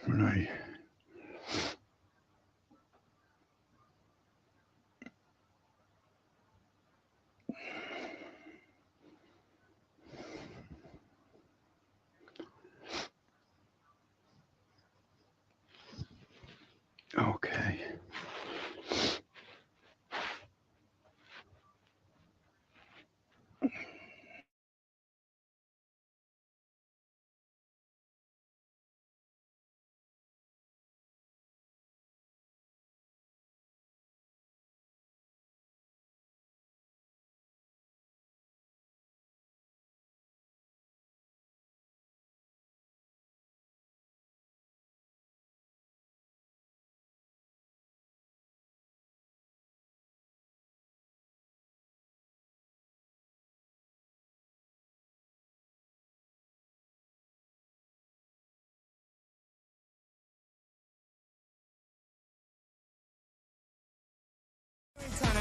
Right. Okay.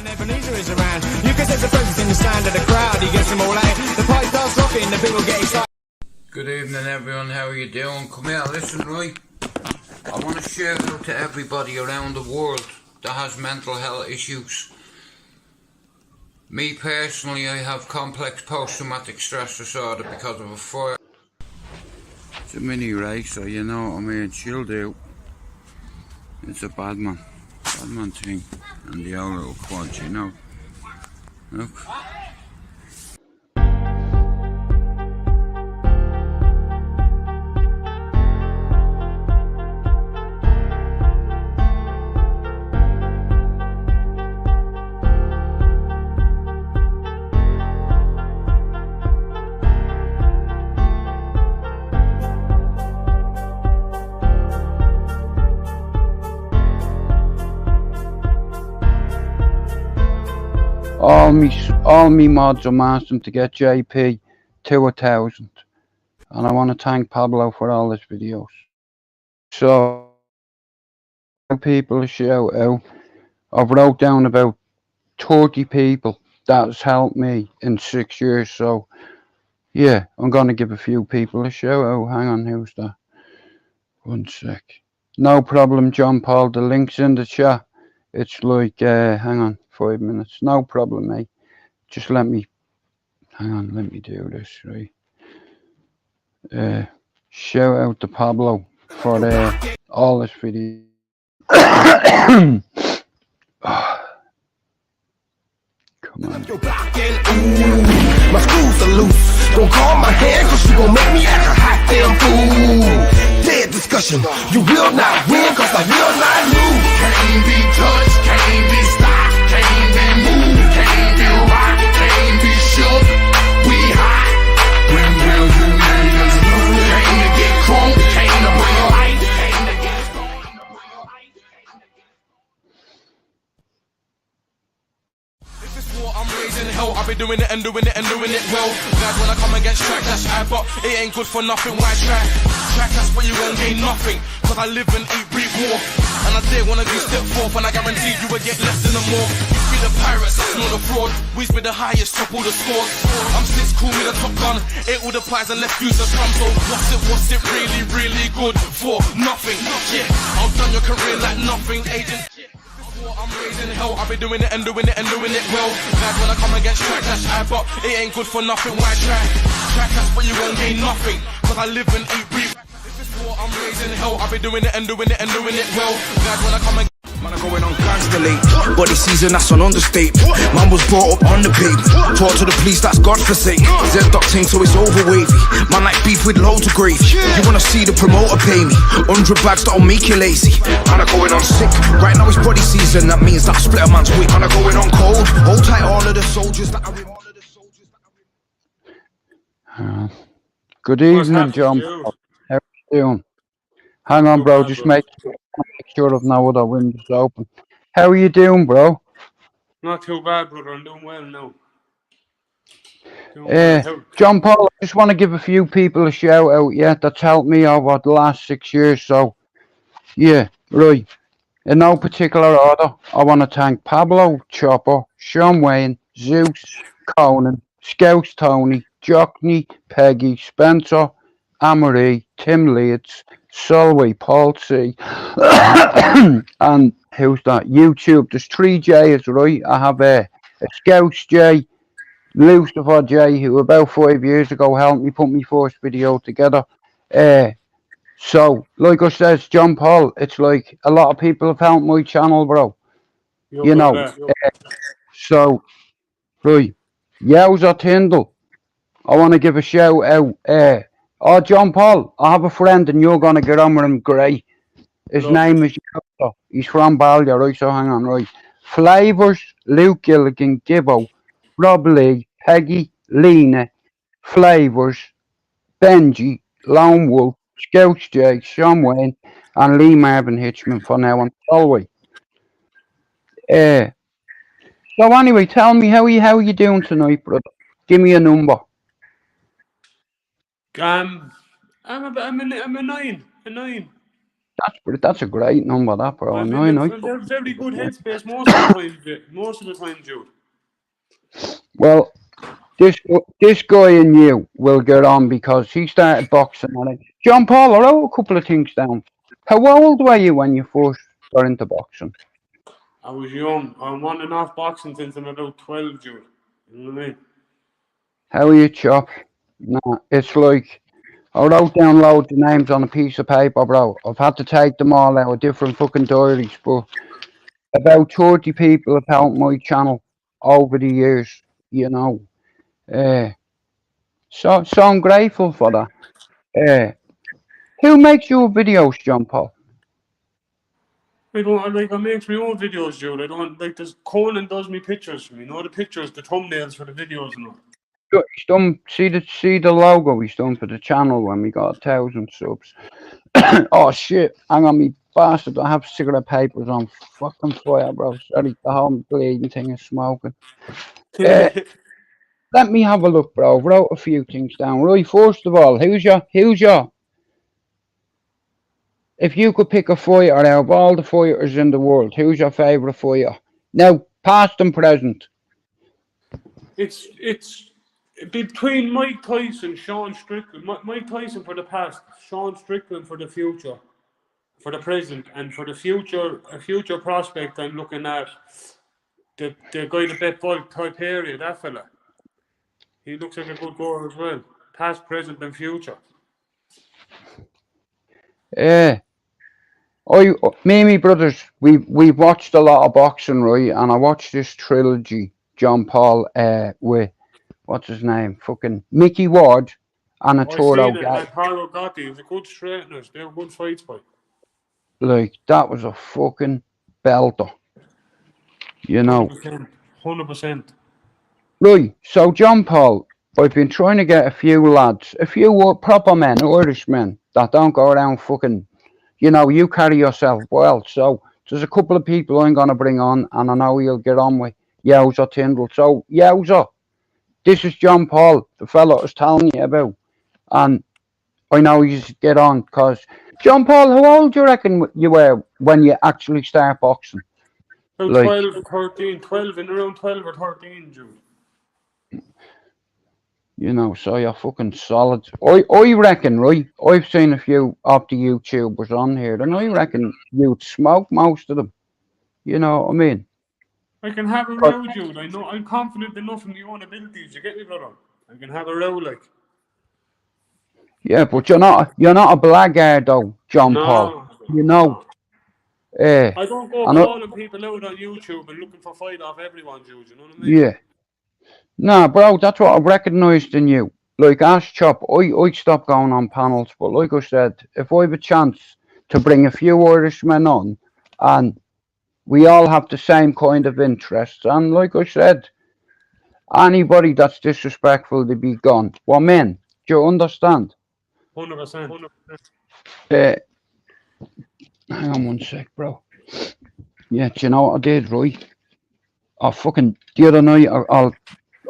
Ebenezer is around. You can sense the presence in the stand of the crowd. He gets them all out. The pipe starts rocking. The people get excited. Good evening, everyone. How are you doing? Come here, listen, right? I want to shout out to everybody around the world that has mental health issues. Me personally, I have complex post-traumatic stress disorder because of a fire. It's a mini racer, you know what I mean? She'll do. It's a bad man thing. And the old little quad, you know. Look. All me mods, I'm asking to get JP to 1,000, and I want to thank Pablo for all his videos. So people a shout out. I've wrote down about 30 people that's helped me in 6 years. So yeah, I'm gonna give a few people a shout out. Hang on, who's that? 1 sec. No problem, John Paul. The link's in the chat. It's like hang on, 5 minutes. No problem, mate. Just let me, hang on, let me do this, right? Shout out to Pablo for all this video. Come on. My screws are loose. Don't call my hand, cause you gon' make me act a hot damn fool. Dead discussion. You will not win, cause I will not lose. Can't be touched, can't be stopped, can't be moved, can't be rocked, can't be shook. We hot. When will you niggas lose? Came to get crunk, came to bring light, came to get strong. If it's war, I'm raising hell. I've been doing it and doing it and doing it well. Glad when I come against track, that's I, but it ain't good for nothing. Why track? Track, that's where you won't gain nothing. Cause I live and eat, breathe war. And I dare one of you step forth, and I guarantee you will get less than a more. We the pirates, that's not a fraud. We be the highest, top all the scores. I'm 6 cool, me the top gun. Ate all the pies and left you to come. So what's it really, really good for? Nothing. Yeah, I've done your career like nothing, agent. I'm raising hell, I've been doing it and doing it and doing it well. Glad when I come against track, that's I, but it ain't good for nothing. Why track? Track, that's where you won't gain nothing. Cause I live and eat, breathe. If it's war, I'm raising hell, I've been doing it and doing it and doing it well. Glad when I come against Man, I'm going on constellate. Body season, that's an understatement. Man was brought up on the pavement. Talk to the police, that's God forsaken. Z-Doc ting, so it's over wavy. Man like beef with loads of gravy. You wanna see the promoter pay me 100 bags, that'll make you lazy. Man, I'm going on sick. Right now it's body season, that means that I split a man's wig. Man, I'm going on cold. Hold tight all of the soldiers that are Good evening, John. How are you doing? Hang on, bro. Just make sure of no other windows open. How are you doing, bro? Not too bad, brother. I'm doing well now. John Paul, I just want to give a few people a shout out, yeah, that's helped me over the last 6 years. So, yeah, right. In no particular order, I want to thank Pablo, Chopper, Sean Wayne, Zeus, Conan, Scouts Tony, Jockney, Peggy, Spencer, Amory, Tim Leeds, Solway, Paul C. And who's that? YouTube. There's 3 J's, right? I have a Scouts J, Lucifer J, who about 5 years ago helped me put my first video together. So, like I says, John Paul, it's like a lot of people have helped my channel, bro. You know. So, right. Yowza Tyndall. I want to give a shout out. Oh, John Paul, I have a friend and you're going to get on with him great. His name is Yowza. He's from Ballier, right? So hang on, right. Flavors, Luke Gilligan, Gibbo, Rob Lee, Peggy, Lena, Flavors, Benji, Lone Wolf, Scouts J, Sean Wayne, and Lee Marvin Hitchman for now on Solway. So anyway, tell me how you doing tonight, brother? Give me a number. I'm a 9. A 9. That's a great number, that, bro. I'm 9. in a very good headspace most of the time, Jude. Well, this guy and you will get on because he started boxing on it. John Paul, I wrote a couple of things down. How old were you when you first got into boxing? I was young. I'm on and off boxing since I'm about 12, Jude. You know what I mean? How are you, chop? Nah, it's like I wrote down loads of names on a piece of paper, bro. I've had to take them all out of different fucking diaries, but about 30 people have helped my channel over the years, you know. So I'm grateful for that. Who makes your videos, John Paul? I make my own videos, Jude. I don't like this. Conan does me pictures for me. You know the pictures, the thumbnails for the videos and all. He's done, see the logo he's done for the channel when we got 1,000 subs. Oh shit, hang on me bastard, I have cigarette papers on fucking fire, bro. Sorry, the whole bleeding thing is smoking. Let me have a look, bro. Wrote a few things down. Right, first of all, who's your if you could pick a fighter out of all the fighters in the world, who's your favourite fighter? Now, past and present. It's between Mike Tyson, Sean Strickland. Mike Tyson for the past, Sean Strickland for the future, for the present, and for the future, a future prospect. I'm looking at the guy that bet bulk type area, that fella. He looks like a good goer as well. Past, present, and future. Me and my brothers, we've watched a lot of boxing, right? And I watched this trilogy, John Paul, with what's his name, fucking Mickey Ward, and Arturo Gotti. It was a good straighteners. They were good fights, boy. Like that was a fucking belter, you know. 100%. Right. So John Paul, I've been trying to get a few lads, a few proper men, Irishmen that don't go around fucking. You know, you carry yourself well. So there's a couple of people I'm going to bring on, and I know you'll get on with Yowza Tyndall. So, Yowza, this is John Paul, the fellow I was telling you about. And I know you get on, because, John Paul, how old do you reckon you were when you actually start boxing? About 12 or 13, 12, in around 12 or 13, Jude. You know, so you're fucking solid. I reckon, right? I've seen a few of the YouTubers on here, and I reckon you'd smoke most of them. You know what I mean? I can have a row, Jude. I know I'm confident enough in my own abilities. You get me, brother? I can have a row, like. Yeah, but you're not a blackguard, though, John Paul. You know. I don't go calling people out on YouTube and looking for fight off everyone, Jude. You know what I mean? Yeah. Nah, bro, that's what I recognised in you. Like Ash Chop, I stopped going on panels, but like I said, if I have a chance to bring a few Irishmen on, and we all have the same kind of interests, and like I said, anybody that's disrespectful to be gone. Well, men, do you understand? 100%. Hang on one sec, bro. Yeah, do you know what I did, right? The other night,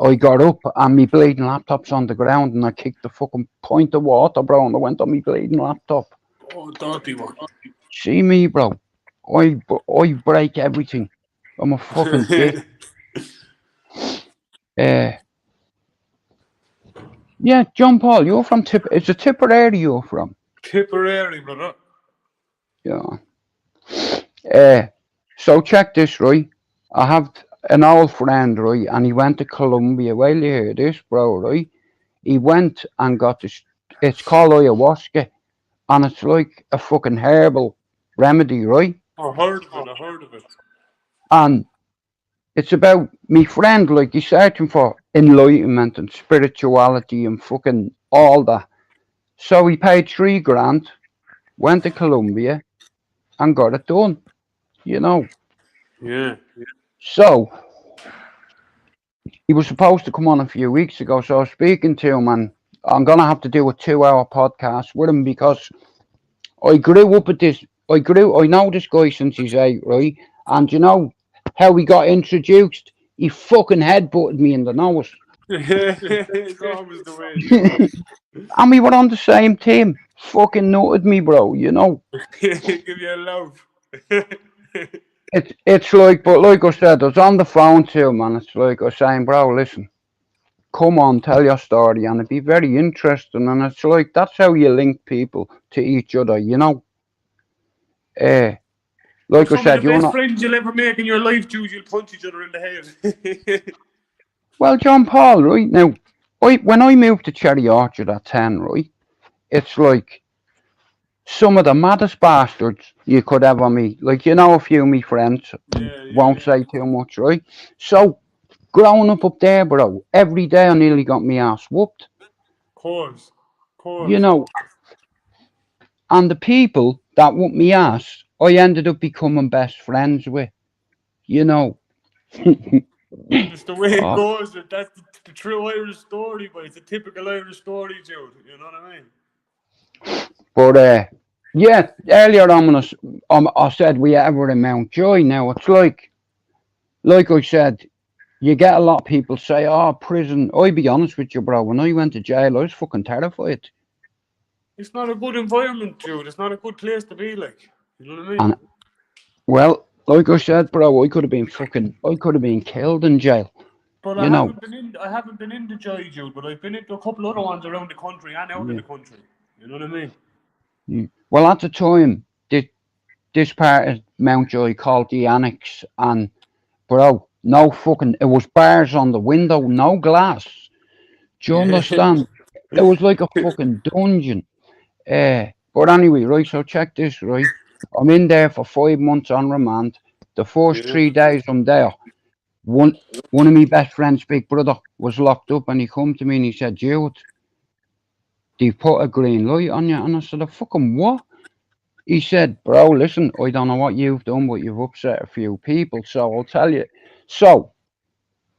I got up and my bleeding laptop's on the ground and I kicked the fucking pint of water, bro, and I went on my bleeding laptop. Oh, dirty one. See me, bro. I break everything. I'm a fucking dick. Yeah, John Paul, you're from Tipperary you're from? Tipperary, brother. Yeah. So check this, right? I have an old friend, right, and he went to Colombia. Well, you hear this, bro, right? He went and got this. It's called ayahuasca, and it's like a fucking herbal remedy, right? I heard of it. And it's about me friend, like he's searching for enlightenment and spirituality and fucking all that. So he paid $3,000, went to Colombia, and got it done. You know. Yeah. So he was supposed to come on a few weeks ago. So I was speaking to him, and I'm gonna have to do a 2-hour podcast with him because I grew up at this. I know this guy since he's 8, right? And you know how we got introduced? He fucking headbutted me in the nose. It's always the way. And we were on the same team. Fucking nutted me, bro. You know. Give you a love. It's like, but like I said, I was on the phone to him, and it's like I was saying, bro, listen, come on, tell your story, and it'd be very interesting. And it's like that's how you link people to each other, you know. Like I said, you're you're the best not. friends you'll ever make in your life, Jude. You'll punch each other in the head. Well, John Paul, right now, when I moved to Cherry Orchard at 10, right, it's like some of the maddest bastards you could ever meet. Like, you know, a few of my friends won't say too much, right? So, growing up there, bro, every day I nearly got my ass whooped. Course. You know, and the people that whooped me ass, I ended up becoming best friends with. You know. It's the way it goes. That's the true Irish story, but it's a typical Irish story, Jude. You know what I mean? But yeah, earlier on I said we ever in Mountjoy. Now it's like I said, you get a lot of people say, "Oh, prison." I'll be honest with you, bro. When I went to jail, I was fucking terrified. It's not a good environment, Jude. It's not a good place to be like. You know what I mean? And, well, like I said, bro, I could have been killed in jail. But I haven't been into jail, Jude, but I've been into a couple other ones around the country and out of the country. You know what I mean? Well, at the time, this part of Mountjoy called the Annex, and bro, no fucking, it was bars on the window, no glass. Do you understand? It was like a fucking dungeon. But anyway, right, so check this, right? I'm in there for 5 months on remand. The first 3 days I'm there, one of my best friends' big brother was locked up, and he come to me and he said, "Jude, they put a green light on you." And I said, "A fucking what?" He said, "Bro, listen, I don't know what you've done, but you've upset a few people, so I'll tell you." So,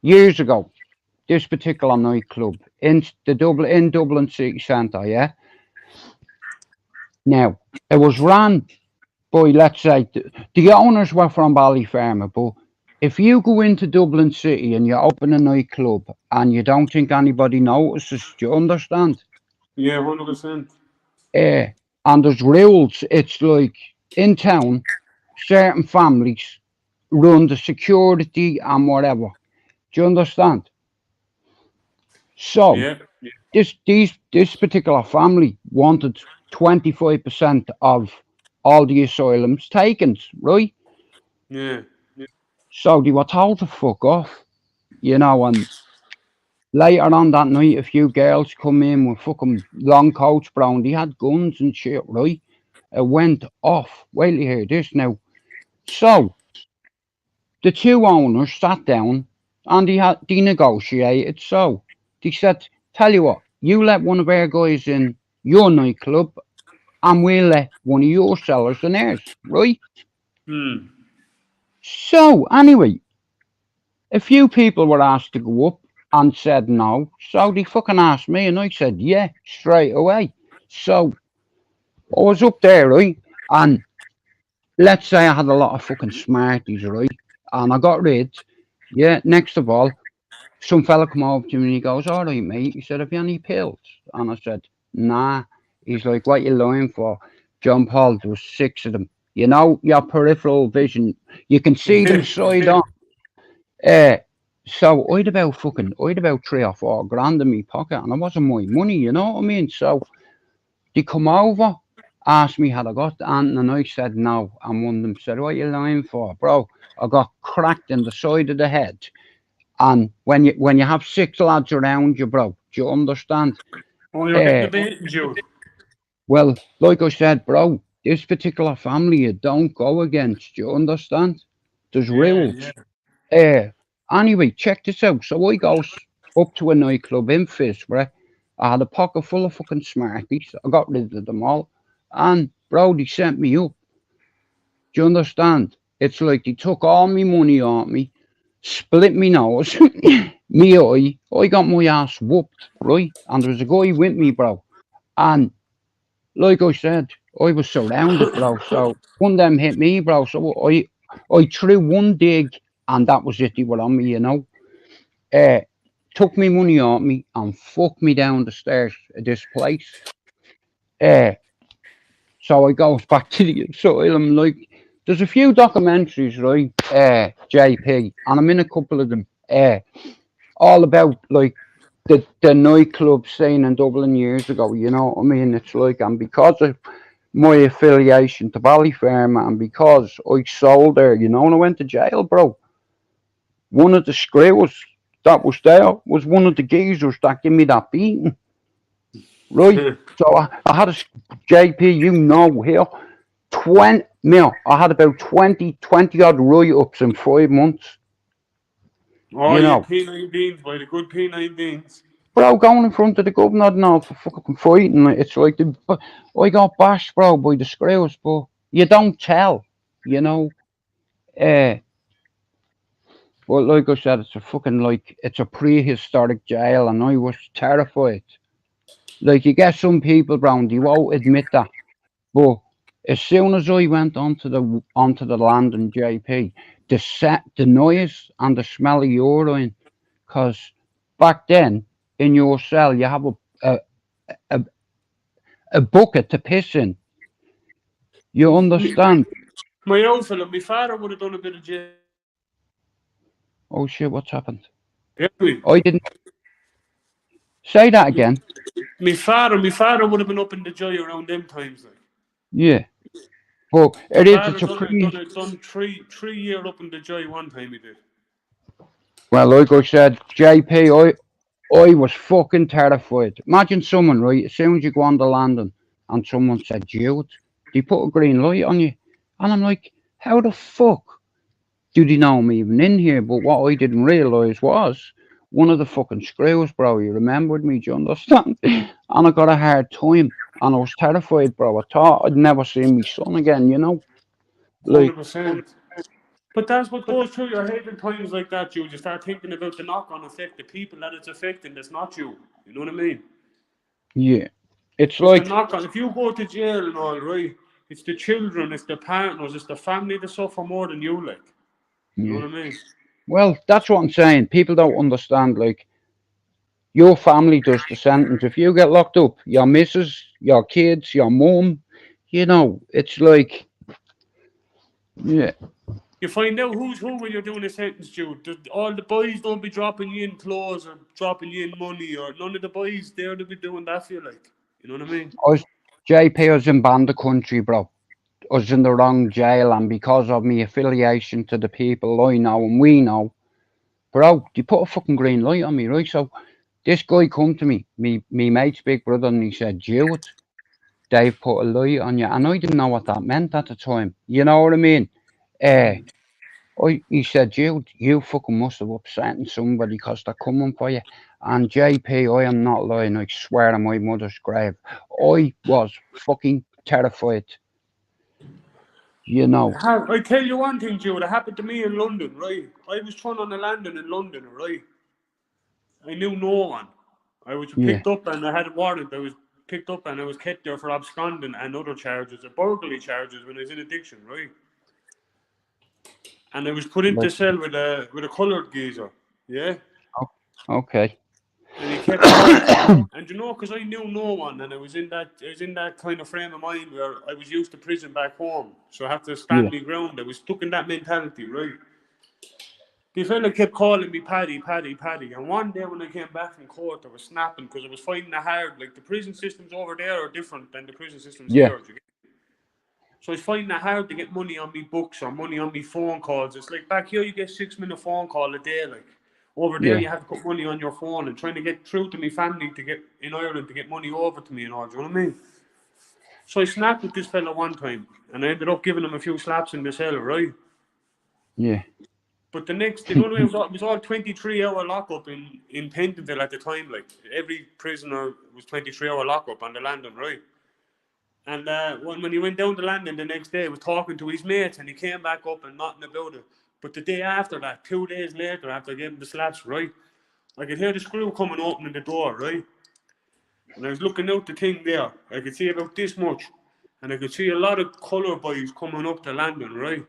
years ago, this particular nightclub in Dublin city centre, yeah? Now, it was run by, let's say, the owners were from Ballyfermot, but if you go into Dublin City and you open a nightclub and you don't think anybody notices, do you understand? Yeah, 100%. And there's rules. It's like in town, certain families run the security and whatever. Do you understand? So this particular family wanted 25% of all the asylums taken, right? Yeah. So they were told to fuck off, you know, and later on that night, a few girls come in with fucking long coats, brown. They had guns and shit, right? It went off. Wait till you hear this now. So, the two owners sat down and they negotiated. So, they said, "Tell you what, you let one of our guys in your nightclub and we'll let one of your sellers in ours, right?" So, anyway, a few people were asked to go up and said no. So they fucking asked me and I said, yeah, straight away. So I was up there, right? And let's say I had a lot of fucking smarties, right? And I got rid. Yeah, next of all, some fella come over to me and he goes, "All right, mate." He said, "Have you any pills?" And I said, "Nah." He's like, "What you lying for?" John Paul, there was 6 of them. You know, your peripheral vision, you can see them side on. So I'd about 3 or 4 grand in my pocket, and it wasn't my money, you know what I mean? So they come over asked me had I got the ant, and I said no. And one of them said, "What are you lying for, bro? I got cracked in the side of the head." And when you have 6 lads around you, bro, do you understand? Oh, you're getting a bit, Jude. Well, like I said, bro, this particular family you don't go against. Do you understand? There's rules. Anyway, check this out. So I goes up to a nightclub in FITZGERALD. I had a pocket full of fucking Smarties. I got rid of them all. And bro, they sent me up. Do you understand? It's like they took all my money off me, split me nose, me eye. I got my ass whooped, right? And there was a guy with me, bro. And like I said, I was surrounded, bro. So one of them hit me, bro. So I threw one dig, and that was it. They were on me, you know. Took me money off me and fucked me down the stairs of this place. So I goes back to the asylum. Like, there's a few documentaries, right? JP, and I'm in a couple of them. All about like the nightclub scene in Dublin years ago. You know what I mean? It's like, and because of my affiliation to Ballyferma, and because I sold there, you know, and I went to jail, bro. One of the screws that was there was one of the geezers that gave me that beating. Right? So I had a JP, you know, here, 20 mil. I had about 20 odd write-ups in 5 months. Oh, you know, P19s, by the good P19s. bro, going in front of the governor now for fucking fighting, it's like I got bashed, bro, by the screws, but you don't tell, you know. Well, like I said, it's a fucking like it's a prehistoric jail, and I was terrified. Like, you get some people, bro, they won't admit that, but as soon as I went onto the land in JP, the noise and the smell of urine, because back then in your cell you have a bucket to piss in. You understand? My old fella, my father would have done a bit of jail. Oh shit, what's happened? Yeah, I didn't say that again. My father would have been up in the joy around them times, like. Yeah, but it's a done 3 years up in the joy one time he did. Well, like I said, JP, I was fucking terrified. Imagine someone, right, as soon as you go on the landing and someone said, "Jude," they put a green light on you. And I'm like, how the fuck do they know I'm even in here? But what I didn't realise was one of the fucking screws, bro, he remembered me, do you understand? And I got a hard time. And I was terrified, bro. I thought I'd never see my son again, you know? Like, 100%. But that's what goes through your head in times like that, Jude. You start thinking about the knock-on effect, the people that it's affecting that's not you. You know what I mean? yeah. It's like like, the knock-on. If you go to jail and all, right, it's the children, it's the partners, it's the family that suffer more than you, like. You know what I mean? Well, that's what I'm saying. People don't understand, like, your family does the sentence. If you get locked up, your missus, your kids, your mum, you know, it's like, yeah. You find out who's who when you're doing a sentence, Jude. All the boys don't be dropping you in clothes or dropping you in money, or none of the boys there to be doing that for you, like. You know what I mean? JP, I was in Banda Country, bro. I was in the wrong jail, and because of my affiliation to the people I know and we know, bro, they put a fucking green light on me, right? So this guy come to me mate's big brother, and he said, "Jude, they've put a light on you." And I didn't know what that meant at the time. You know what I mean? He said, "Jude, you fucking must have upset somebody because they're coming for you." And JP, I am not lying. I swear on my mother's grave, I was fucking terrified. You know. I tell you one thing, Jude. It happened to me in London, right? I was thrown on a landing in London, right? I knew no one. I was picked up and I had a warrant. I was picked up and I was kept there for absconding and other charges, burglary charges when I was in addiction, right? And I was put into cell with a coloured geezer, yeah? Okay. And he kept calling. And you know, because I knew no one, and I was in that kind of frame of mind where I was used to prison back home, so I have to stand my ground. I was stuck in that mentality, right? The fella kept calling me Paddy, and one day when I came back from court, I was snapping because I was finding it hard. Like, the prison systems over there are different than the prison systems here. So I was finding it hard to get money on me books or money on me phone calls. It's like back here you get 6-minute phone call a day, like over there Yeah. you have to put money on your phone, and trying to get through to me family to get in Ireland to get money over to me and all. Do you know what I mean? So I snapped with this fella one time, and I ended up giving him a few slaps in the cell, right? Yeah. But the next, you know what I mean? It was all 23-hour lockup in Pentonville at the time. Like every prisoner was 23-hour lockup on the landing, right? And when he went down the landing the next day, he was talking to his mates, and he came back up and nothing about it. But the day after that, 2 days later, after I gave him the slaps, right, I could hear the screw coming opening the door, right? And I was looking out the thing there. I could see about this much. And I could see a lot of colour boys coming up the landing, right?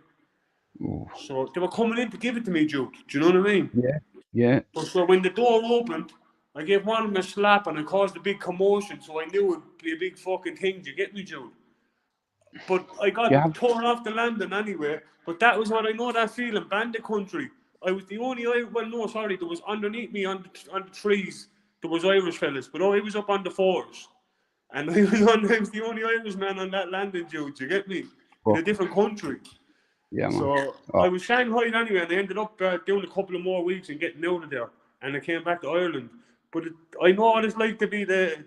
Ooh. So they were coming in to give it to me, Jude. Do you know what I mean? Yeah. Yeah. But so when the door opened, I gave one of them a slap and it caused a big commotion. So I knew it'd be a big fucking thing. Do you get me, Jude? But I got torn off the landing anyway. But that was what I know that feeling. Bandit country. I was the only, there was underneath me on the trees. There was Irish fellas, but I was up on the fours. And I was the only Irishman on that landing, Jude. You get me? In a different country. Yeah, man. So I was Shanghai anyway, and I ended up doing a couple of more weeks and getting out of there. And I came back to Ireland. But I know what it's like to be the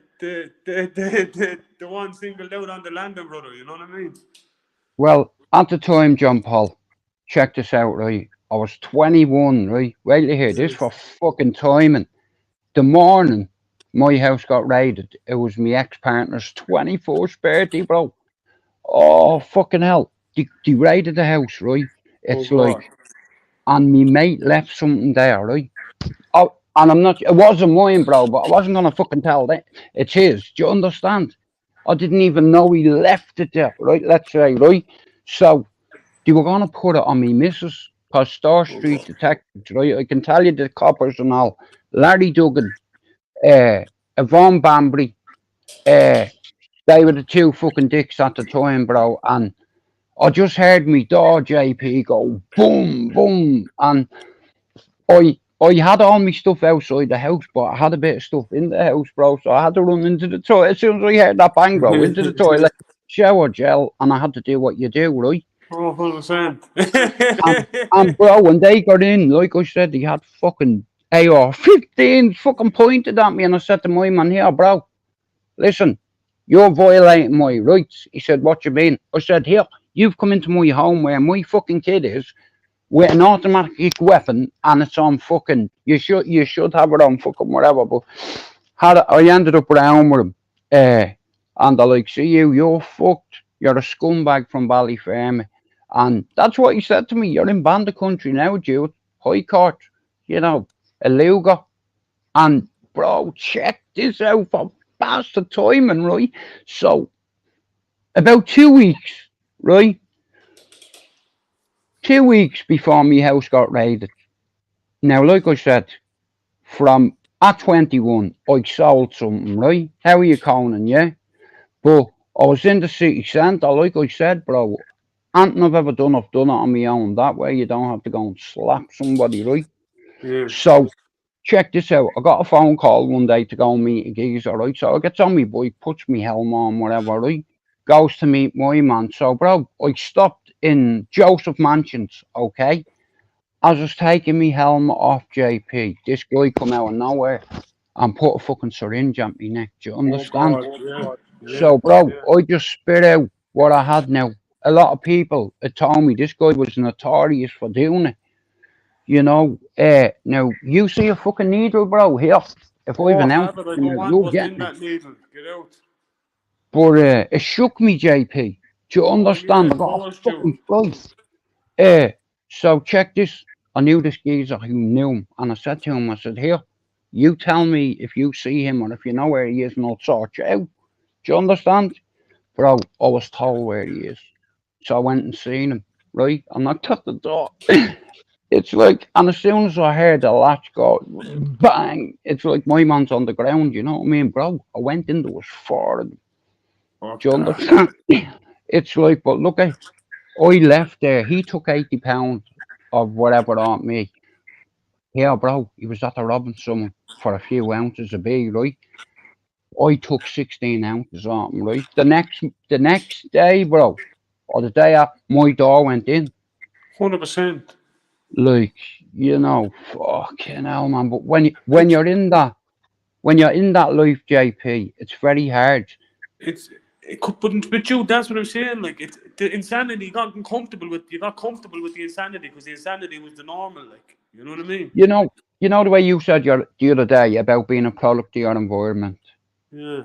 one singled out on the landing, brother. You know what I mean? Well, at the time, John Paul, check this out, right? I was 21, right? Wait to hear this for fucking timing. The morning my house got raided, it was my ex-partner's 21st birthday, bro. Oh, fucking hell. They raided the house, right? It's like, and me mate left something there, right? Oh, and I'm not, it wasn't mine, bro, but I wasn't gonna fucking tell that. It's his. Do you understand? I didn't even know he left it there, right? Let's say, right? So, they were gonna put it on me missus, cause Star Street detectives, right? I can tell you the coppers and all. Larry Duggan, Yvonne Bambry, they were the two fucking dicks at the time, bro, and I just heard me door JP go boom, boom, and I had all my stuff outside the house, but I had a bit of stuff in the house, bro, so I had to run into the toilet. As soon as I heard that bang, bro, into the toilet, shower gel, and I had to do what you do, right? 100%. And bro, when they got in, like I said, they had fucking AR-15s fucking pointed at me, and I said to my man here, bro, listen, you're violating my rights. He said, what you mean? I said, here, you've come into my home where my fucking kid is with an automatic weapon, and it's on fucking, you should have it on fucking whatever, but I ended up around with him, and they're like, see you're fucked, you're a scumbag from Ballyfermot, and that's what he said to me, you're in Bandit country now, Jude, High Court, you know, a Luger, and bro, check this out for bastard timing, right? So, about 2 weeks, right? 2 weeks before my house got raided. Now, like I said, from at 21, I sold something, right? How are you calling, yeah? But I was in the city centre, like I said, bro. Anything I've ever done, I've done it on my own. That way you don't have to go and slap somebody, right? Yeah. So, check this out. I got a phone call one day to go and meet a geezer, right? So I gets on me bike, puts me helm on, whatever, right? Goes to meet my man. So, bro, I stopped in Joseph Mansions, okay? I was just taking me helmet off JP. This guy come out of nowhere and put a fucking syringe at me neck. Do you understand? So, bro, I just spit out what I had now. A lot of people had told me this guy was notorious for doing it. You know, now you see a fucking needle, bro, here. If I even out, you'll get me. Get out. But it shook me, JP. Do you understand? I got a fucking flight. So check this. I knew this geezer who knew him, and I said to him, I said, here, you tell me if you see him or if you know where he is, and I'll sort you out. Do you understand? Bro, I was told where he is. So I went and seen him, right? I knocked at the door. It's like, and as soon as I heard the latch go, bang, it's like my man's on the ground, you know what I mean, bro? I went into his forehead. Do you understand? It's like, but look, I left there. He took £80 of whatever on me. Yeah, bro, he was after robbing someone for a few ounces of beer, right? I took 16 ounces on him, right? The next day, bro, or the day after my door went in. 100%. Like, you know, fucking hell, man. But when you're in that life, JP, it's very hard. But Jude, that's what I'm saying. Like, it's the insanity. You got comfortable with the insanity because the insanity was the normal. Like, you know what I mean? You know the way you said the other day about being a product of your environment. Yeah.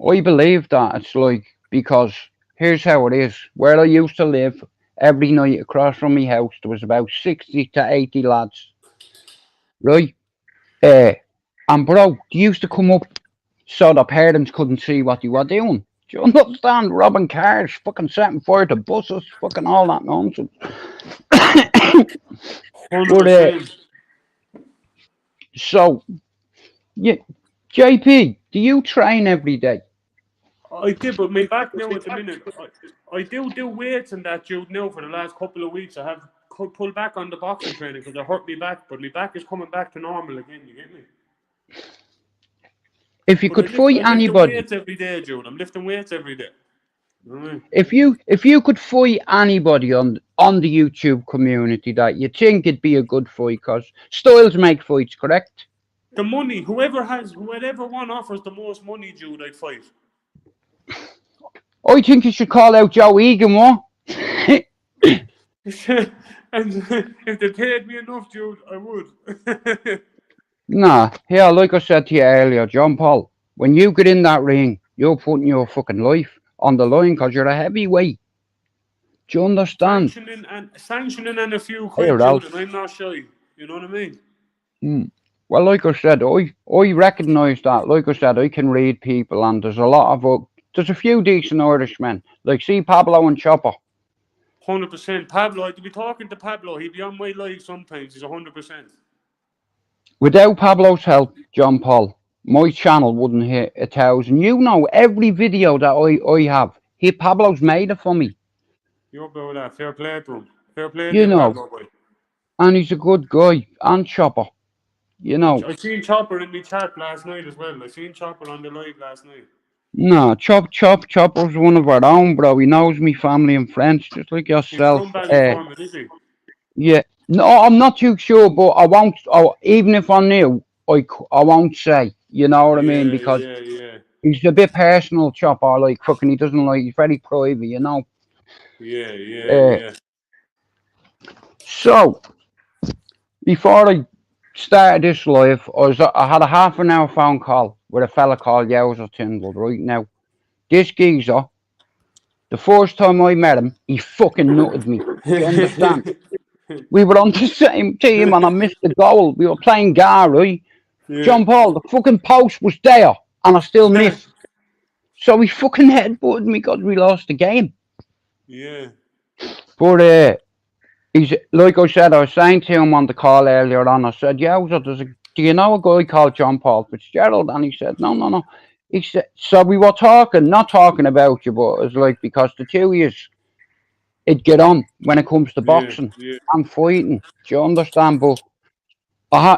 I believe that. It's like, because here's how it is. Where I used to live, every night across from my house, there was about 60 to 80 lads. Right? And bro, they used to come up so the parents couldn't see what they were doing. Do you understand? Robbing cars, fucking setting fire to buses, fucking all that nonsense. 100%. So, yeah, JP, do you train every day? I did, but my back now at the minute, I do weights and that, Jude, now for the last couple of weeks. I have pulled back on the boxing training because I hurt my back, but my back is coming back to normal again, you get me? If you could fight I'm anybody, lifting weights every day, Jude. I'm lifting weights every day. You know what I mean? if you could fight anybody on the YouTube community that you think it'd be a good fight, because styles make fights, correct? The money, whoever one offers the most money, Jude, I'd fight. I think you should call out Joe Egan, what? And if they paid me enough, Jude, I would. Nah, yeah, like I said to you earlier, John Paul, when you get in that ring, you're putting your fucking life on the line because you're a heavyweight. Do you understand? Sanctioning and a few quid, Jude, and I'm not shy. You know what I mean? Well, like I said, I recognise that. Like I said, I can read people, and there's a few decent Irishmen, like see Pablo and Chopper. 100%. Pablo, I'd be talking to Pablo. He'd be on my live sometimes. He's 100%. Without Pablo's help, John Paul, my channel wouldn't hit 1,000. You know, every video that I have, Pablo's made it for me. You're about that. Fair play to him. Fair play You to know, Pablo, boy. And he's a good guy. And Chopper, you know. I seen Chopper in my chat last night as well. I seen Chopper on the live last night. No, Chopper's one of our own, bro. He knows me family and friends, just like yourself. He's from Ballyformit, is he? Yeah. No, I'm not too sure, but I won't. Even if I knew, I won't say. You know what I mean? Because he's a bit personal, Chopper. Like fucking, he doesn't like. He's very private, you know. Yeah. So, before I started this live, I had a half an hour phone call with a fella called Yowza Tyndall. Right now, this geezer, the first time I met him, he fucking nutted me. Do you understand? We were on the same team and I missed the goal. We were playing Gar, right? Yeah. John Paul, the fucking post was there and I still missed. So he fucking headbutted me because we lost the game. Yeah. But he's, like I said, I was saying to him on the call earlier on, I said, yeah, do you know a guy called John Paul FITZGERALD? And he said, no. He said, so we were not talking about you, but it's like, because the two years, it'd get on when it comes to boxing and fighting. Do you understand? But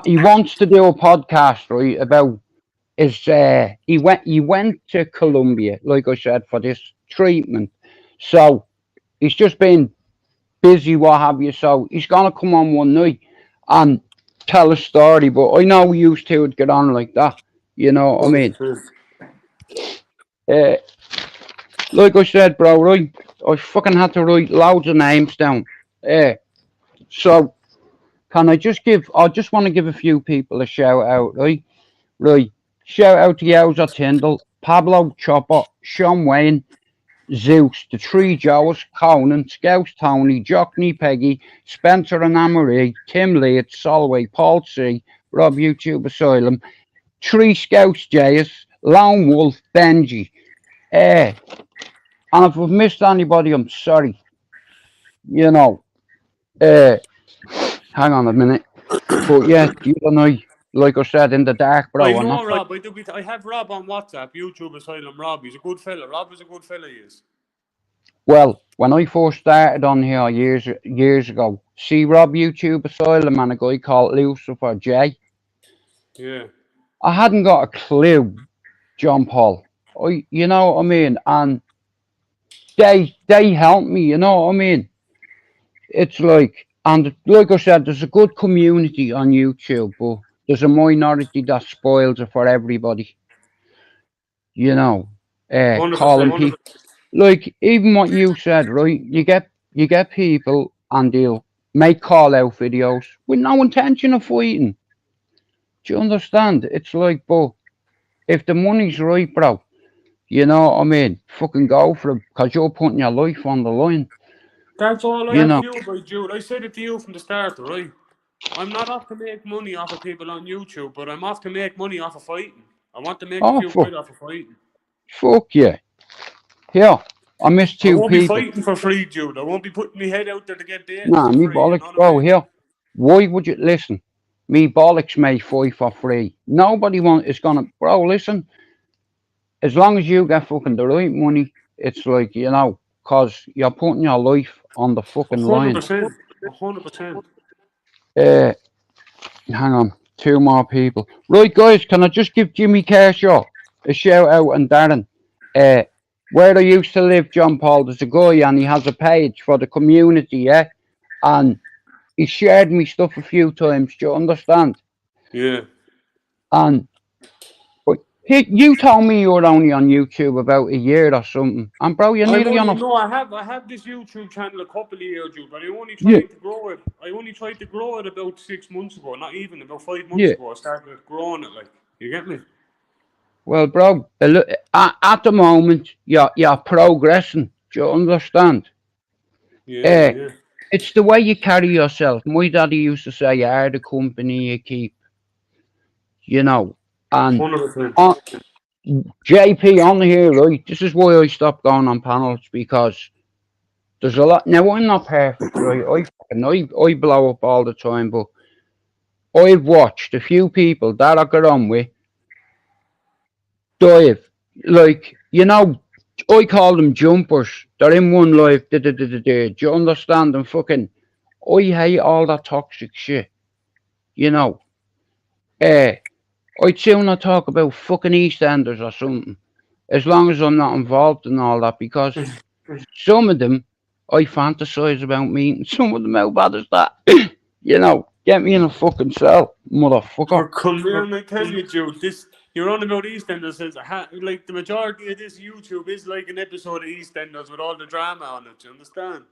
he wants to do a podcast, right, about he went to Colombia, like I said, for this treatment. So he's just been busy, what have you. So he's gonna come on one night and tell a story. But I know we used to get on like that. You know what I mean? Like I said, bro, right? I fucking had to write loads of names down. So I just want to give a few people a shout out, right? Right. Shout out to Yowza Tyndall, Pablo Chopper, Sean Wayne, Zeus, the Three Joes, Conan, Scouts Tony, Jockney Peggy, Spencer and Anne-Marie, Tim Leeds, Solway, Paul C, Rob YouTube Asylum, Three Scouts Jayus, Lone Wolf, Benji. And if I've missed anybody, I'm sorry. You know. Hang on a minute. But yeah, you don't know, like I said, in the dark, bro. I know Rob. I have Rob on WhatsApp, YouTube Asylum Rob. He's a good fella. Rob is a good fella, he is. Well, when I first started on here years ago, see Rob YouTube Asylum and a guy called Lucifer J. Yeah. I hadn't got a clue, John Paul. You know what I mean? And they help me, you know what I mean? It's like, and like I said, there's a good community on YouTube, but there's a minority that spoils it for everybody, you know, calling 100%. people, like, even what you said, right? You get people and they'll make call out videos with no intention of fighting. Do you understand? It's like, but if the money's right, bro, you know what I mean? Fucking go for it, because you're putting your life on the line, That's all I you have know. to do, by Jude. I said it to you from the start, right? I'm not off to make money off of people on YouTube, but I'm off to make money off of fighting. I want to make a Oh, few quid off of fighting. fuck yeah. Here, I missed I two won't be people. fighting for free, Jude. I won't be putting my head out there to get dating Nah, for me free, you know bollocks, what I bro, mean? here. Why would you, listen, me bollocks may fight for free. Nobody is gonna, bro, listen, as long as you get fucking the right money, it's like, you know, because you're putting your life on the fucking line. 100%. 100%. Uh, hang on, two more people. Right, guys, can I just give Jimmy Kershaw a shout out and Darren? Where I used to live, John Paul, there's a guy and he has a page for the community, yeah? And he shared me stuff a few times, do you understand? Yeah. And but you told me you were only on YouTube about a year or something. And bro, you're I'm nearly on only, a no, I have this YouTube channel a couple of years, Jude, but I only yeah, tried to grow it. I only tried to grow it about 6 months ago, not even about 5 months yeah. ago. I started growing it, like, you get me? Well, bro, at the moment you're progressing. Do you understand? Yeah, Uh, yeah. it's the way you carry yourself. My daddy used to say, "You are the company you keep." You know, and 100%. on, JP on here, right? This is why I stopped going on panels because there's a lot. Now I'm not perfect, right? I blow up all the time, but I've watched a few people that I got on with dive. Like, you know, I call them jumpers. They're in one life. Do you understand? And fucking, I hate all that toxic shit. You know, I'd sooner talk about fucking EastEnders or something, as long as I'm not involved in all that, because some of them I fantasize about meeting. Some of them, how bad is that? You know, get me in a fucking cell, motherfucker. Come here and I tell you, Jude, this, you're on about EastEnders, says, like, the majority of this YouTube is like an episode of EastEnders with all the drama on it, you understand?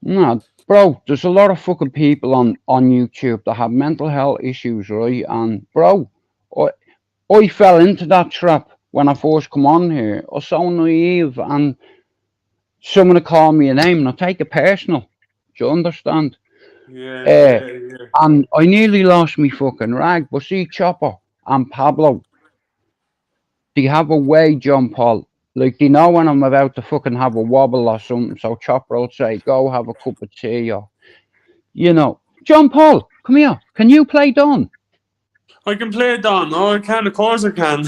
No, bro, there's a lot of fucking people on YouTube that have mental health issues, right? And bro, I fell into that trap when I first come on here. I was so naive, and someone would call me a name, and I take it personal. Do you understand? Yeah, Uh, yeah, yeah. and I nearly lost me fucking rag. But see, Chopper and Pablo, they have a way, John Paul. Like, they know when I'm about to fucking have a wobble or something. So Chopper will say, "Go have a cup of tea," or, you know, John Paul, come here. Can you play Don? I can play Don. Oh, I can. Of course I can.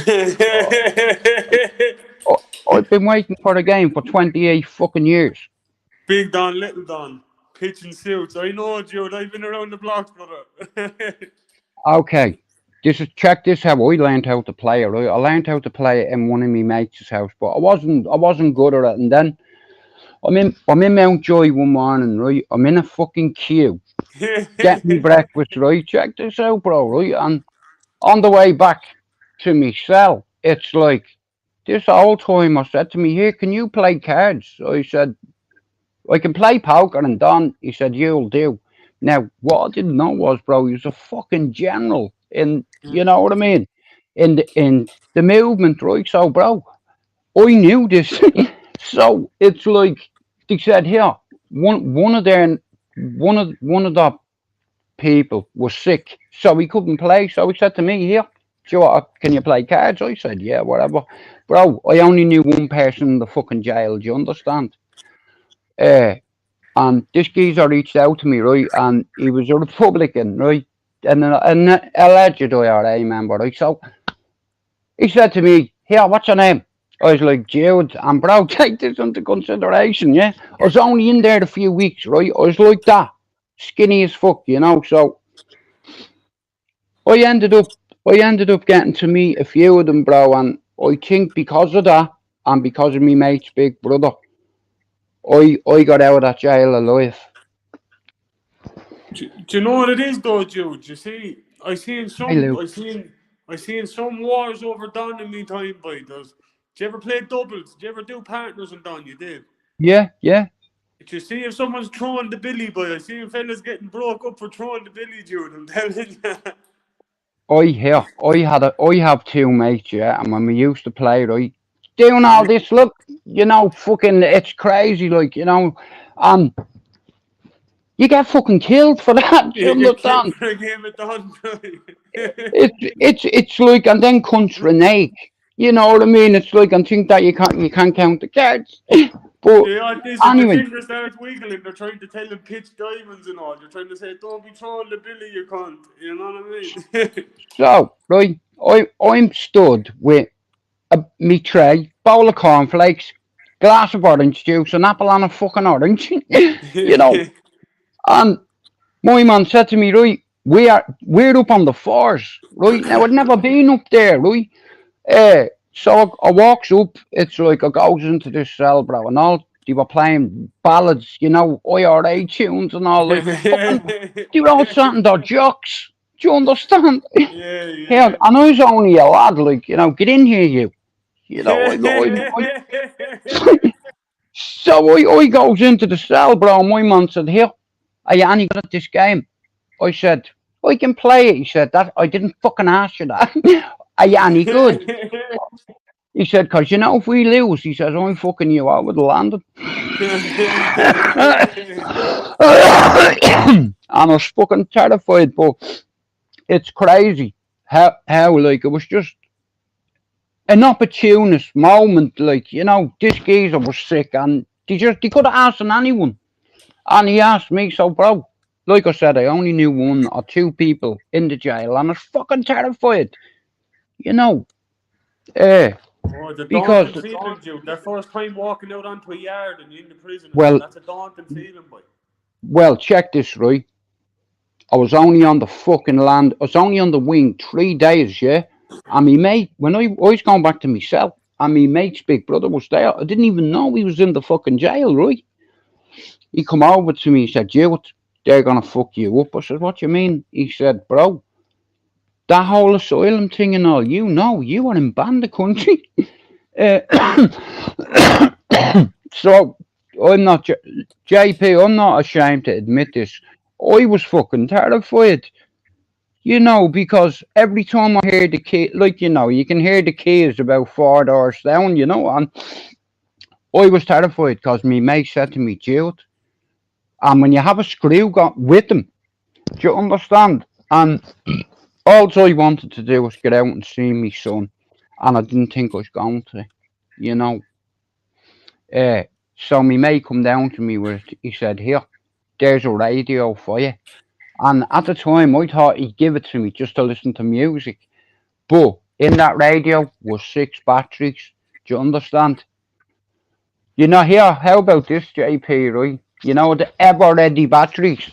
I've been waiting for the game for 28 fucking years. Big Don, Little Don. Pitching suits. I know, Jude. I've been around the blocks, brother. Okay, check this how I learned how to play it. Right, I learned how to play it in one of my mates' house, but I wasn't good at it. And then I'm in Mountjoy one morning, right? I'm in a fucking queue, get me breakfast, right? Check this out, bro, right? And on the way back to me cell, it's like this old timer said to me, "Here, can you play cards?" I said, "I can play poker and Don." He said, "You'll do." Now, what I didn't know was, bro, he was a fucking general in, you know what I mean, in the movement, right? So, bro, I knew this. So it's like they said here, one of the people was sick, so he couldn't play. So he said to me, "Here, can you play cards?" I said, "Yeah, whatever." Bro, I only knew one person in the fucking jail. Do you understand? And this geezer reached out to me, right? And he was a Republican, right? And an alleged IRA member, right? So he said to me, "Here, what's your name?" I was like, "Jude." And bro, take this into consideration, yeah? I was only in there a few weeks, right? I was like that, skinny as fuck, you know? So I ended up getting to meet a few of them, bro, and I think because of that, and because of me mate's big brother, I got out of that jail alive. Do you know what it is though, Jude? You see, Hey, Luke. I seen some wars over Don in me time, boy. Did you ever play doubles? Did you ever do partners and Don? You did. Yeah. Did you see if someone's throwing the billy, boy? I seen fellas getting broke up for throwing the billy, Jude. I'm telling you. I have two mates, yeah, and when we used to play, right, doing all this, look, fucking, it's crazy, like, and you get fucking killed for that. You You get killed understand? for a game of Don. It's like, and then cunts renege. You know what I mean? It's like, and think that you can't count the cards. But Yeah, this is the anyway, finger starts wiggling. They're trying to tell him pitch diamonds and all. You're trying to say, don't be throwing the billy, you cunt. You know what I mean? so right, I'm stood with me tray, bowl of cornflakes, glass of orange juice, an apple and a fucking orange. And my man said to me, right, we're up on the fours, right? Now I'd never been up there, right? So I walks up, it's like I goes into this cell, bro, and all they were playing ballads, IRA tunes and all, like fucking, they were all something their jocks. Do you understand? Yeah. And I was only a lad, like, get in here, you. So I goes into the cell, bro, and my man said, here, are you any good at this game? I said, I can play it. He said, that I didn't fucking ask you that. Are you any good? He said, because if we lose, he says, I'm fucking you out with London. And I was fucking terrified, but it's crazy how like, it was just an opportunist moment, like, this geezer was sick, and they could have asked anyone. And he asked me, so, bro, like I said, I only knew one or two people in the jail, and I was fucking terrified, The because, daunting feeling, Jude. That first time walking out onto a yard and you're in the prison, well, that's a daunting feeling, boy. well, check this, right? I was only on the fucking land, I was only on the wing 3 days, yeah? And me mate, when I was going back to myself, and me mate's big brother was there, I didn't even know he was in the fucking jail, right? He come over to me, he said, Jude, they're gonna fuck you up. I said, what do you mean? He said, bro, that whole asylum thing and all, you are in Banda country. So, I'm not, JP, I'm not ashamed to admit this. I was fucking terrified. Because every time I hear the key, like, you can hear the keys about 4 doors down, and I was terrified because me mate said to me, Jude, and when you have a screw got with them, do you understand? And all I wanted to do was get out and see my son, and I didn't think I was going to, So me mate come down to me with, he said, here, there's a radio for you. And at the time, I thought he'd give it to me just to listen to music. But in that radio was 6 batteries. Do you understand? Here, how about this, JP, right? The ever ready batteries.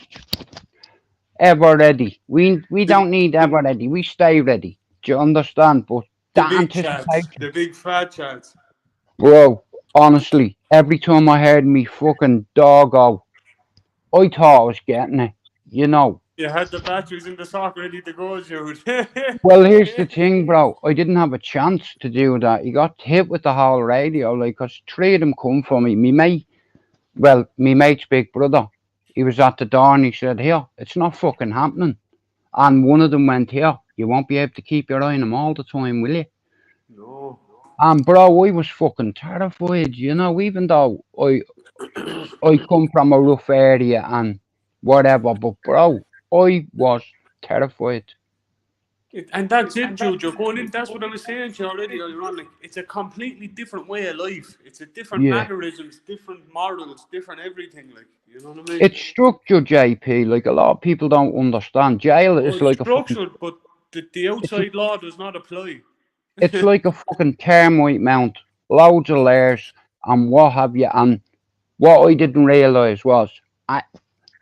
Ever ready. We don't need ever ready. We stay ready. Do you understand? But that anticipation. The big fat chats. Bro, honestly, every time I heard me fucking doggo, I thought I was getting it. You had the batteries in the sock ready to go, Jude. Well, here's the thing, bro. I didn't have a chance to do that. He got hit with the whole radio, like, because 3 of them come for me. Me mate's big brother, he was at the door and he said, here, it's not fucking happening. And one of them went, here, you won't be able to keep your eye on him all the time, will you? No. And, bro, I was fucking terrified, even though I come from a rough area and whatever, but, bro, I was terrified. And that's it, Jude. You're going in. That's what I was saying to you already. Like, it's a completely different way of life. It's a different mannerisms, different morals, different everything. Like, you know what I mean? It's structured, JP. Like, a lot of people don't understand. Jail is like structured, but the outside law does not apply. It's like a fucking termite mount, loads of layers and what have you. And what I didn't realise was,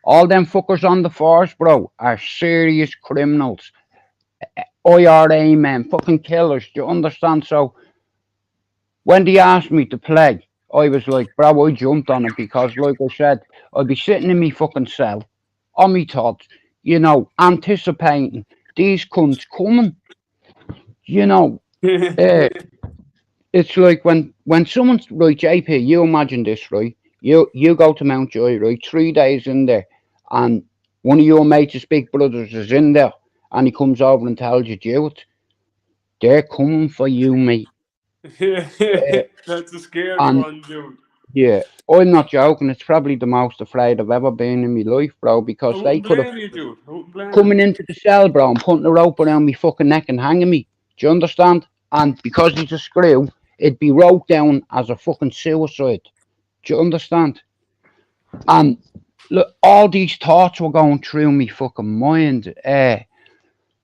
all them fuckers on the force, bro, are serious criminals. IRA men, fucking killers, do you understand? So when they asked me to play, I was like, bro, I jumped on it because, like I said, I'd be sitting in me fucking cell, on me thoughts, you know, anticipating these cunts coming, you know. Uh, it's like when someone's right, JP, you imagine this, right? You go to Mountjoy, right? 3 days in there, and one of your mates' big brothers is in there, and he comes over and tells you, Jude, they're coming for you, mate. That's a scary And one, dude. yeah, I'm not joking. It's probably the most afraid I've ever been in my life, bro, I because they wouldn't could have blame you, dude. I wouldn't blame you. coming into the cell, bro, and putting a rope around me fucking neck and hanging me. Do you understand? And because he's a screw, it'd be wrote down as a fucking suicide. Do you understand? And look, all these thoughts were going through me fucking mind.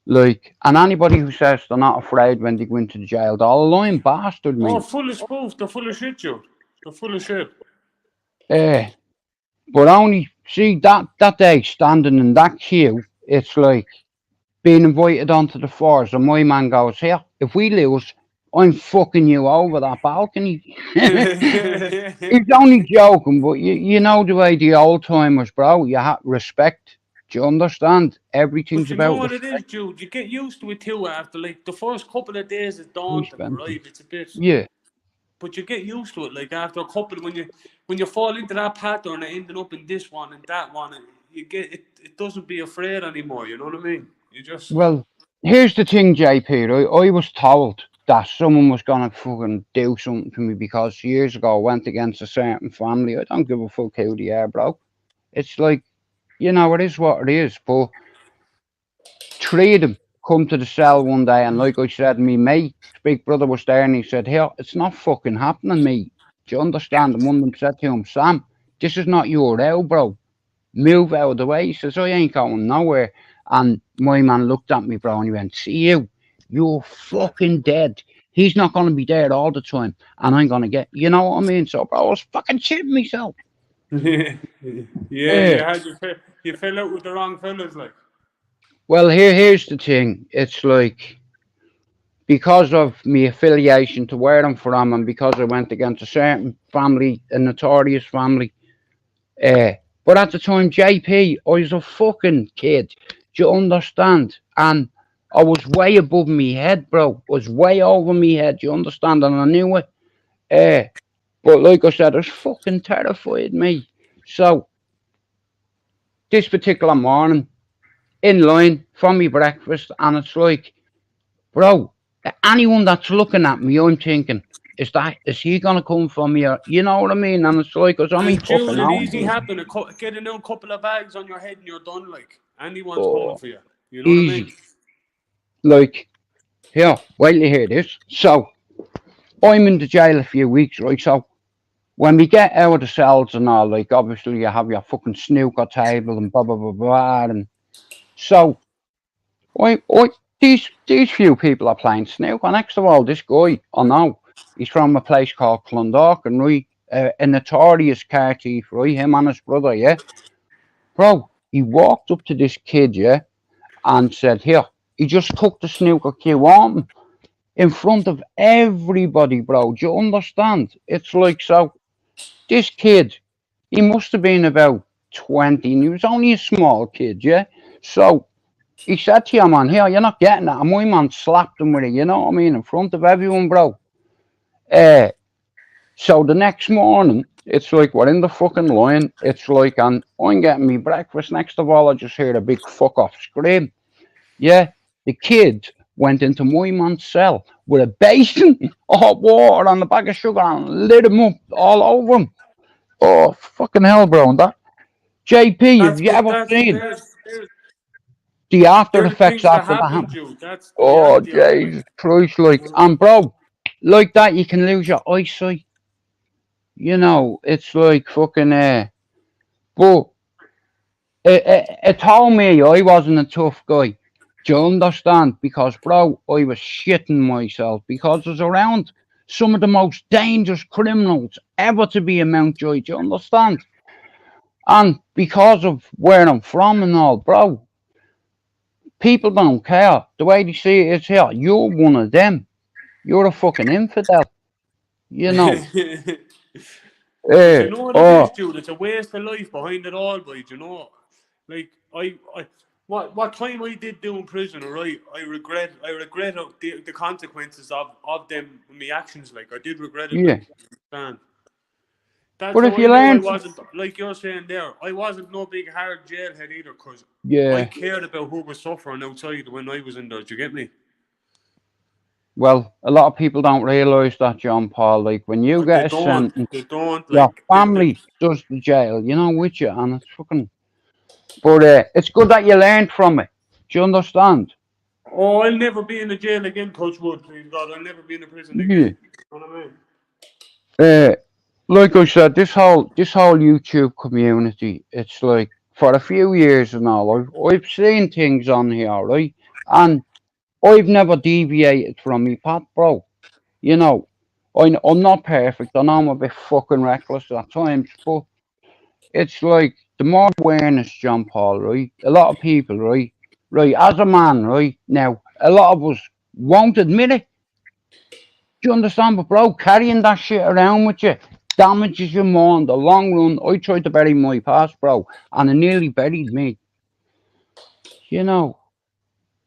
Like, and anybody who says they're not afraid when they go into the jail, they're a lying bastard, Oh, mate. full of spoof. They're full of shit, dude. They're full of shit. But only see that day standing in that queue, it's like being invited onto the floors, and my man goes, here, if we lose, I'm fucking you over that balcony. He's only joking, but you know the way the old timers, bro, you have respect. Do you understand? Everything's But you know about what it respect. is, Jude? You get used to it too after, like, the first couple of days is daunting, right? It's a bit... Yeah. But you get used to it, like, after a couple, when you fall into that pattern of ending up in this one and that one, you get it doesn't be afraid anymore, you know what I mean? You just... Well, here's the thing, JP, right? I was told that someone was gonna fucking do something to me because years ago I went against a certain family. I don't give a fuck who they are, bro. It's like, you know, it is what it is. But three of them come to the cell one day, and like I said, me mate, big brother was there, and he said, here, it's not fucking happening, mate. Do you understand? And one of them said to him, Sam, this is not your row, bro. Move out of the way. He says, I ain't going nowhere. And my man looked at me, bro, and he went, see you, you're fucking dead. He's not going to be there all the time, and I'm going to get, you know what I mean? So, bro, I was fucking shitting myself. yeah, you fell out with the wrong fellas, like. Well, here's the thing. It's like, because of my affiliation to where I'm from, and because I went against a certain family, a notorious family, but at the time, JP, I was a fucking kid. Do you understand? And I was way above me head, bro. I was way over me head. Do you understand? And I knew it. But like I said, I was fucking terrified, me. So this particular morning, in line for me breakfast, and it's like, bro, anyone that's looking at me, I'm thinking, is he gonna come for me? Or, you know what I mean? And it's like, it's only fucking Jude, it out. easy happen. Get a new couple of bags on your head and you're done. Like, anyone's Oh, coming for you. You know what I easy. mean? Like, here, wait till you hear this. So, I'm in the jail a few weeks, right? So, when we get out of the cells and all, like, obviously you have your fucking snooker table and blah, blah, blah, blah. And so, these few people are playing snooker. Next of all, this guy, I know, he's from a place called Clondalkin, right? A notorious car thief, right? Him and his brother, yeah? Bro, he walked up to this kid, yeah, and said, here, he just took the snooker cue on him in front of everybody, bro. Do you understand? It's like, so, this kid, he must have been about 20, and he was only a small kid, yeah? So, he said to your man, here, you're not getting that. And my man slapped him with it, you know what I mean, in front of everyone, bro. So the next morning, it's like we're in the fucking line. It's like, and I'm getting me breakfast. Next of all, I just hear a big fuck off scream. Yeah, the kid went into my man's cell with a basin of hot water and a bag of sugar and lit him up all over him. Oh, fucking hell, bro. And that, JP, have you ever seen the after effects after that? Jude. That's Oh, Jesus Christ, like, and bro, like that, you can lose your eyesight. You know, it's like fucking, but it told me I wasn't a tough guy. Do you understand? Because, bro, I was shitting myself because I was around some of the most dangerous criminals ever to be in Mountjoy. Do you understand? And because of where I'm from and all, bro, people don't care. The way they see it is here, you're one of them. You're a fucking infidel. you know. You know what it is, Jude? It's a waste of life behind it all, boy. You know, like what time I did do in prison, right? I regret the consequences of them my actions. Like I did regret it. Yeah. Man. That's But how if I you knew I learn, wasn't, like you're saying there, I wasn't no big hard jailhead either, because I yeah. cared about who was suffering outside when I was in there. Do you get me? Well, a lot of people don't realise that, John Paul. Like when you They get a don't. sentence, They don't. your Like family does the jail, you know, with you, and it's fucking. But it's good that you learned from it. Do you understand? oh, I'll never be in a jail again, touch wood, please God. I'll never be in a prison Yeah. again. You know what I mean? Like I said, this whole YouTube community, it's like for a few years and all, I've seen things on here, right? And I've never deviated from me path, bro. You know, I'm not perfect. I know I'm a bit fucking reckless at times, but it's like the more awareness, John Paul, right? A lot of people, right? Right, as a man, right? Now, a lot of us won't admit it. Do you understand? But bro, carrying that shit around with you damages your mind. The long run, I tried to bury my past, bro, and it nearly buried me. You know.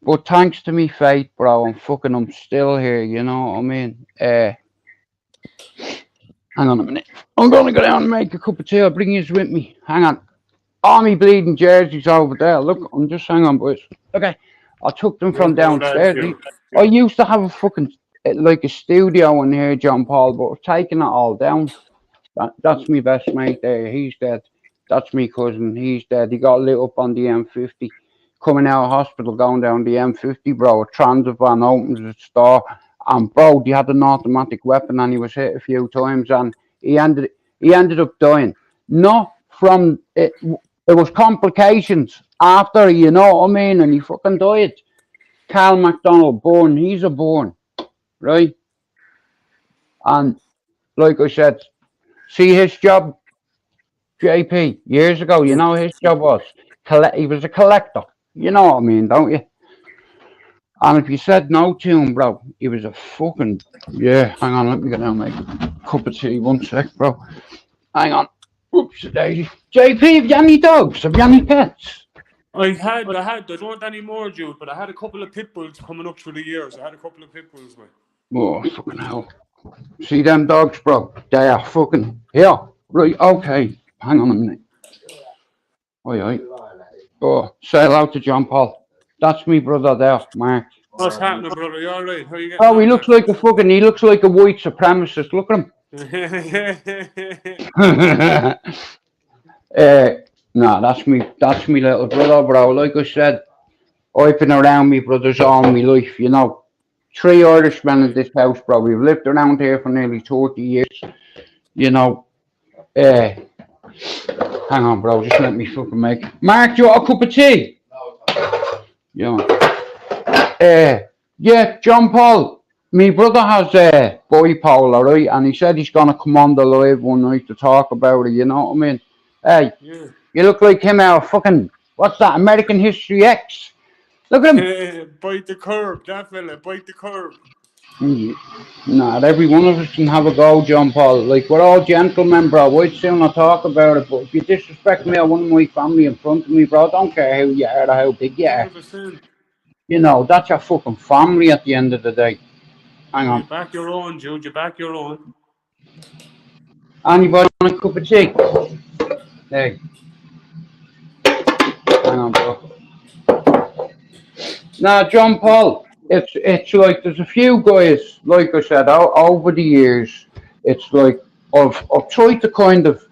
But thanks to me faith, bro, I'm still here, you know what I mean? Hang on a minute. I'm gonna go down and make a cup of tea. I'll bring you with me. Hang on. All me bleeding jerseys over there. Look, I'm just hang on, boys. Okay. I took them from downstairs. I used to have a fucking like a studio in here, John Paul, but I've taken it all down. That's my best mate there. He's dead. That's me cousin. He's dead. He got lit up on the M50. Coming out of hospital, going down the M50, bro. A transit van opens its door, and bro, he had an automatic weapon, and he was hit a few times, and he ended up dying. Not from it. There was complications after, you know what I mean, and he fucking died. Carl McDonald, born. He's a born, right? And like I said, see his job, JP, years ago. You know his job was he was a collector. You know what I mean, don't you? And if you said no to him, bro, he was a fucking yeah. Hang on, let me get down and make a cup of tea. 1 sec, bro. Hang on. Oops, daisy. JP, have you any dogs? Have you any pets? I had, there don't anymore, Jude, but I had a couple of pit bulls coming up through the years. I had a couple of pit bulls, man. Oh, fucking hell. See them dogs, bro? They are fucking here. Right, okay. Hang on a minute. Oi. Oh, say hello to John Paul. That's me brother there, Mark. What's happening, brother? You alright? How you getting Oh, he looks like a fucking, he looks like a white supremacist. Look at him. No, that's me little brother, bro. Like I said, I've been around me brothers all my life, you know. 3 Irishmen in this house, bro. We've lived around here for nearly 30 years, you know. Hang on, bro. Just let me fucking make. Mark, do you want a cup of tea? Yeah. Yeah, John Paul. My brother has bipolar, right? And he said he's gonna come on the live one night to talk about it. You know what I mean? Hey, you look like him out of fucking what's that? American History X. Look at him. Bite the curb, that fella. Bite the curb. Nah, every one of us can have a go, John Paul. Like, we're all gentlemen, bro. I'd still not talk about it, but if you disrespect me or one of my family in front of me, bro, I don't care who you are or how big you are. 100%. You know, that's your fucking family at the end of the day. Hang on. You back your own, Jude. You back your own. Anybody want a cup of tea? Hey. Hang on, bro. Now, John Paul, it's like there's a few guys, like I said, over the years, it's like I've tried to kind of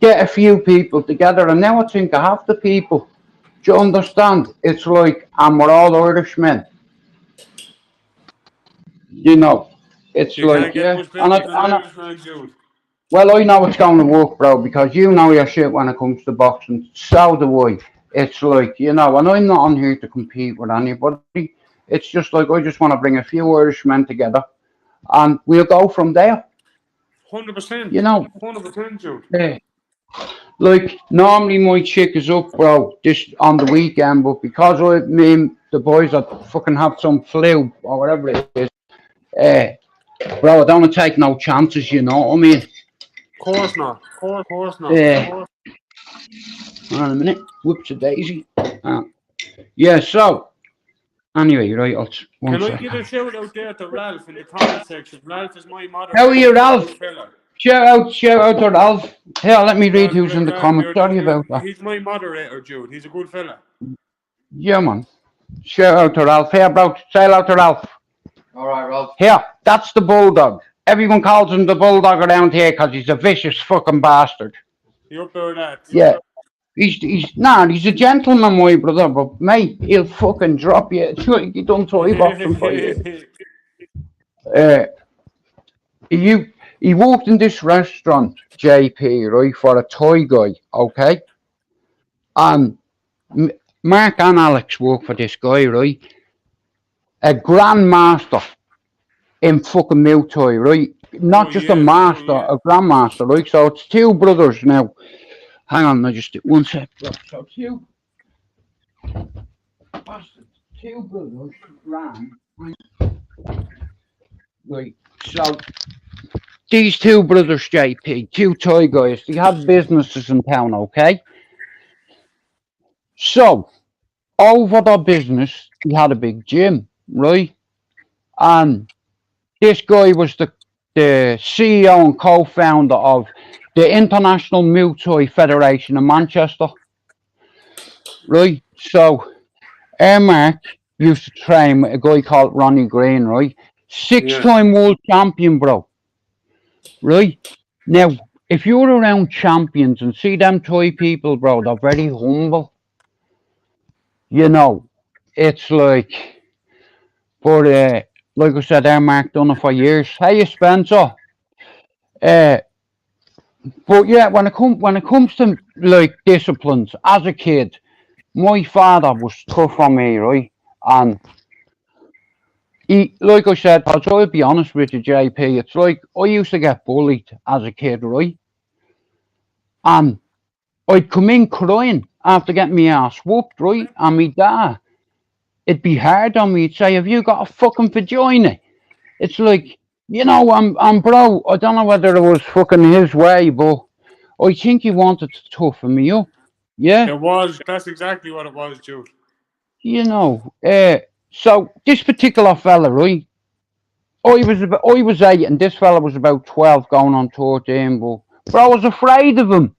get a few people together, and now I think I have the people. Do you understand? It's like, and we're all Irishmen. You know, it's You like, can't get well, I know it's going to work, bro, because you know your shit when it comes to boxing. So do I. It's like, you know, and I'm not on here to compete with anybody. It's just like, I just want to bring a few Irishmen together, and we'll go from there. 100%. You know, 100%, Jude. Yeah. Like, normally my chick is up, bro, this on the weekend, but because the boys that fucking have some flu or whatever it is, Bro, I don't want to take no chances, you know what I mean? Course not. Course not. Hang on a minute. Whoops a daisy. Yeah, so anyway, right, one Can I second. give a shout out there to Ralph in the comment section? Ralph is my moderator. How are you, Ralph? Shout out to Ralph. Here, let me read who's in the comments. Sorry about that. He's my moderator, Jude. He's a good fella. Yeah, man. Shout out to Ralph. Here, bro. Say hello to Ralph. All right, Ralph. Here, that's the bulldog. Everyone calls him the bulldog around here because he's a vicious fucking bastard. You up there, that? Yeah. He's a gentleman, my brother, but mate, he'll fucking drop you. It's like he done toy boxing for you. He walked in this restaurant, JP, right, for a toy guy, okay? And Mark and Alex work for this guy, right? A grandmaster in fucking milk toy, right? Not just a master, a grandmaster, right? So it's two brothers now. Hang on, I just one sec. So two brothers ran. Right, so these two brothers, JP, two toy guys, they had businesses in town, okay? So, over the business, he had a big gym, right? And this guy was the CEO and co-founder of the International Milk Toy Federation in Manchester, right? So, Mark used to train with a guy called Ronnie Green, right? Six-time world champion, bro. Right? Now, if you're around champions and see them toy people, bro, they're very humble. You know, it's like, but like I said, Mark done it for years. Hey, Spencer. But yeah, when it comes to like disciplines, as a kid, my father was tough on me, right? And he, like I said, I'll try to be honest with you, JP. It's like I used to get bullied as a kid, right? And I'd come in crying after getting my ass whooped, right? And me dad, it'd be hard on me. He'd say, "Have you got a fucking vagina?" It's like, you know, I'm bro. I don't know whether it was fucking his way, but I think he wanted to toughen me up. Yeah, it was. That's exactly what it was, Jude. You know, so this particular fella, right? I was 8, and this fella was about 12, going on 14. But I was afraid of him.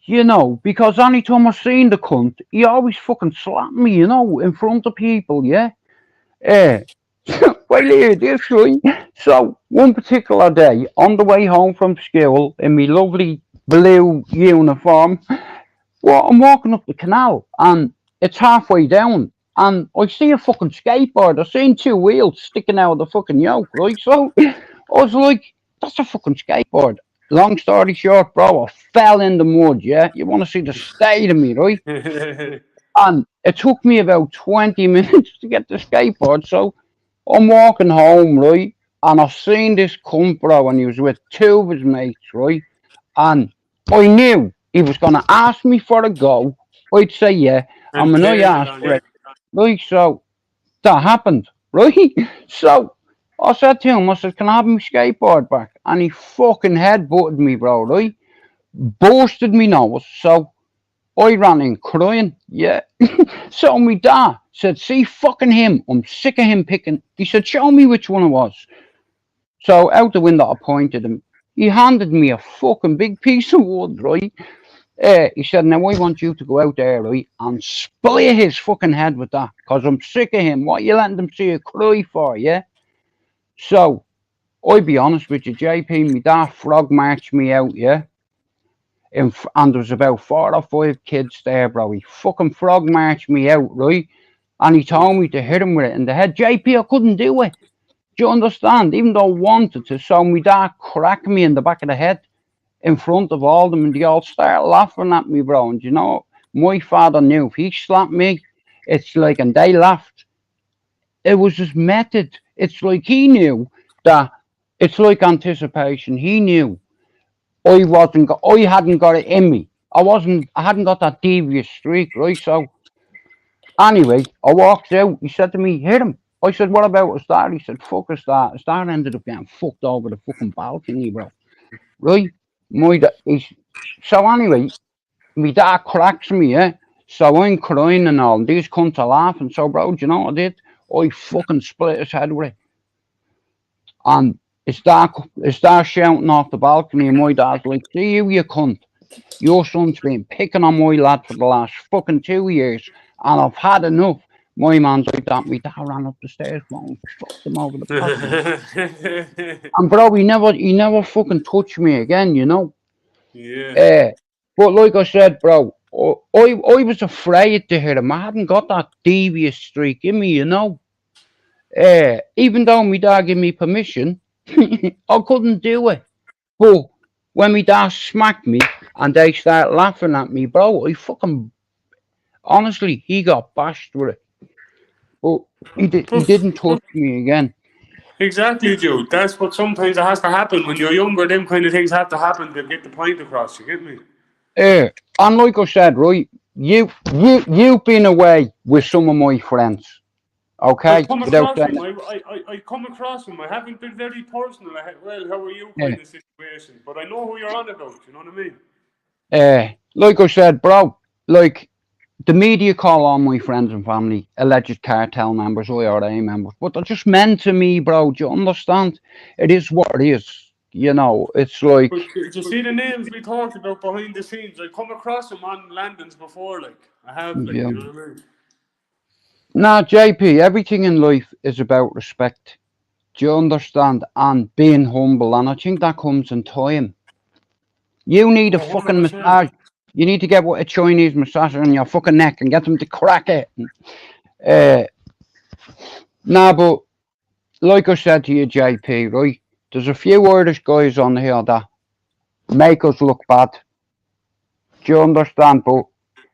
You know, because any time I seen the cunt, he always fucking slapped me, you know, in front of people, yeah? Well, here it is, right? So, one particular day, on the way home from school, in my lovely blue uniform, well, I'm walking up the canal, and it's halfway down, and I see a fucking skateboard. I seen 2 wheels sticking out of the fucking yoke, right? So, I was like, that's a fucking skateboard. Long story short, bro, I fell in the mud, yeah? You want to see the state of me, right? And it took me about 20 minutes to get the skateboard, so I'm walking home, right? And I seen this cunt, bro, and he was with 2 of his mates, right? And I knew he was going to ask me for a go. I'd say, yeah. And when I asked for it, right? So that happened, right? So I said to him, I said, can I have my skateboard back? And he fucking headbutted me, bro, right? Bursted me nose. So I ran in crying, yeah. So my dad said, see fucking him. I'm sick of him picking. He said, show me which one it was. So out the window, I pointed him. He handed me a fucking big piece of wood, right? He said, now I want you to go out there, right, and split his fucking head with that, because I'm sick of him. What are you letting them see you cry for, yeah? So, I'll be honest with you, JP, my dad frog marched me out, yeah? And there was about 4 or 5 kids there, bro. He fucking frog marched me out, right? And he told me to hit him with it in the head. JP, I couldn't do it. Do you understand? Even though I wanted to, so my dad cracked me in the back of the head in front of all of them, and they all started laughing at me, bro. And you know, my father knew if he slapped me, it's like, and they laughed. It was just method. It's like he knew that. It's like anticipation. He knew I hadn't got it in me. I hadn't got that devious streak, right? So anyway, I walked out. He said to me, hit him. I said, what about a star? He said, fuck a star. A star ended up getting fucked over the fucking balcony, bro. Right? So anyway, my dad cracks me, yeah? So I'm crying and all, and these cunts are laughing. So, bro, do you know what I did? I fucking split his head with it. And it's that shouting off the balcony, and my dad's like, see you cunt. Your son's been picking on my lad for the last fucking 2 years, and I've had enough. My man's like that. My dad ran up the stairs, and fucked him over the balcony. And bro, he never fucking touched me again, you know. Yeah. But like I said, bro, I was afraid to hit him. I hadn't got that devious streak in me, you know. Even though my dad gave me permission, I couldn't do it. But when my dad smacked me and they started laughing at me, bro, I fucking honestly, he got bashed with it. But he didn't touch me again. Exactly, Jude. That's what sometimes it has to happen when you're younger. Them kind of things have to happen to get the point across. You get me? And like I said, right, you've been away with some of my friends. Okay, I come across him. I haven't been very personal. Well, how are you kind of situation? But I know who you're on about. You know what I mean? Like I said, bro, like the media call all my friends and family alleged cartel members, IRA members, but they're just men to me, bro. Do you understand? It is what it is. You know, it's like. But you see the names we talked about behind the scenes. I come across them on landings before, like I have, like, you know what I mean? Nah, JP, everything in life is about respect. Do you understand? And being humble, and I think that comes in time. You need a fucking massage. You need to get a Chinese massager on your fucking neck and get them to crack it. Nah, but like I said to you, JP, right? There's a few Irish guys on here that make us look bad. Do you understand? But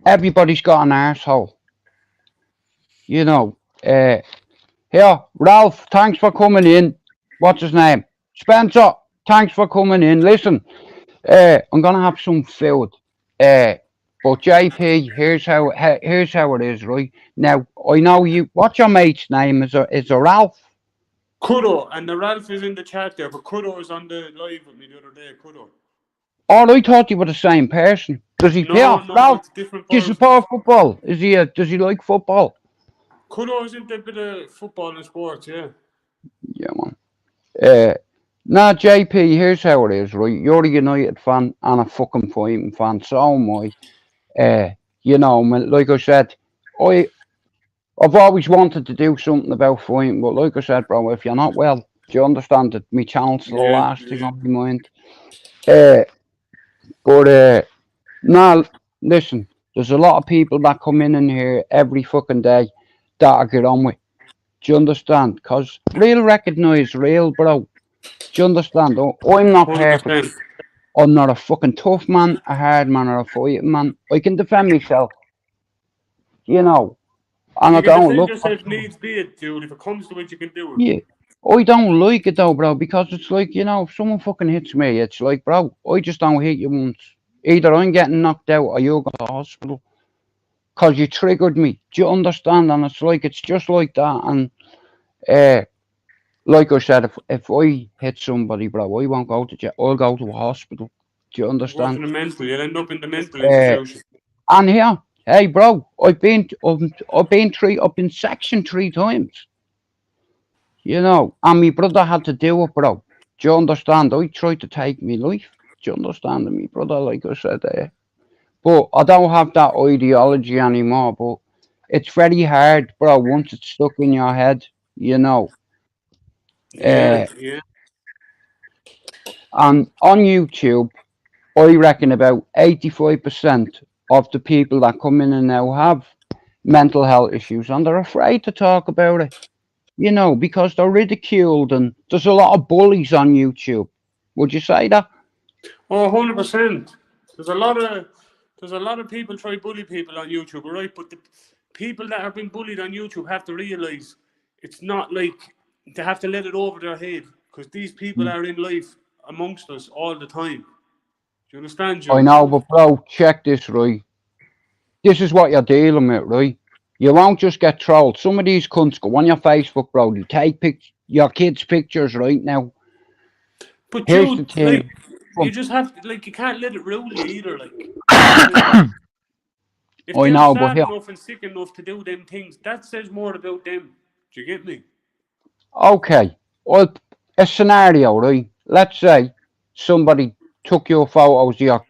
everybody's got an arsehole. You know. Here, Ralph, thanks for coming in. What's his name? Spencer, thanks for coming in. Listen, I'm going to have some food. But JP, here's how it is, right? Now, I know you. What's your mate's name? Is a Ralph? Kudo, and the Ralph is in the chat there, but Kudo is on the live with me the other day. Kudo. Oh, I thought you were the same person. Does he play? No, Ralph, different do you support football? Is he? Does he like football? Kudo is into a bit of football and sports, yeah. Yeah, man. Nah, JP, here's how it is, right? You're a United fan and a fucking fighting fan, so am I. You know, like I said, I've always wanted to do something about fighting, but like I said, bro, if you're not well, do you understand that my channel's the last thing on my mind? Nah, listen, there's a lot of people that come in here every fucking day that I get on with. Do you understand? Because real recognise real, bro. Do you understand? I'm not perfect. I'm not a fucking tough man, a hard man, or a fighting man. I can defend myself. You know. And you can defend yourself needs be it, dude. If it comes to it, you can do it. Yeah. I don't like it though, bro, because it's like, you know, if someone fucking hits me, it's like, bro, I just don't hit you once. Either I'm getting knocked out or you go to the hospital. Because you triggered me. Do you understand? And it's like, it's just like that. And like I said, if I hit somebody, bro, I won't go to jail. I'll go to a hospital. Do you understand? You'll end up in the mental institution. And here, hey, bro, I've been sectioned 3 times. You know, and my brother had to do it, bro. Do you understand? I tried to take my life. Do you understand? And my brother, like I said, but I don't have that ideology anymore. But it's very hard, bro, once it's stuck in your head, you know. Yeah. And on YouTube, I reckon about 85% of the people that come in and now have mental health issues, and they're afraid to talk about it, you know, because they're ridiculed, and there's a lot of bullies on YouTube. Would you say that? Oh, 100%. There's a lot of people try to bully people on YouTube, right? But the people that have been bullied on YouTube have to realise it's not like they have to let it over their head, because these people are in life amongst us all the time. Do you understand, Joe? I know, but bro, check this, right? This is what you're dealing with, right? You won't just get trolled. Some of these cunts go on your Facebook, bro. You take your kids' pictures right now. But Here's the Jude, thing. like, you just have to, like, you can't let it rule you either, like. If I they're know, but sad here. enough and sick enough to do them things, that says more about them. Do you get me? Okay. Well, a scenario, right? Let's say somebody took your photos of your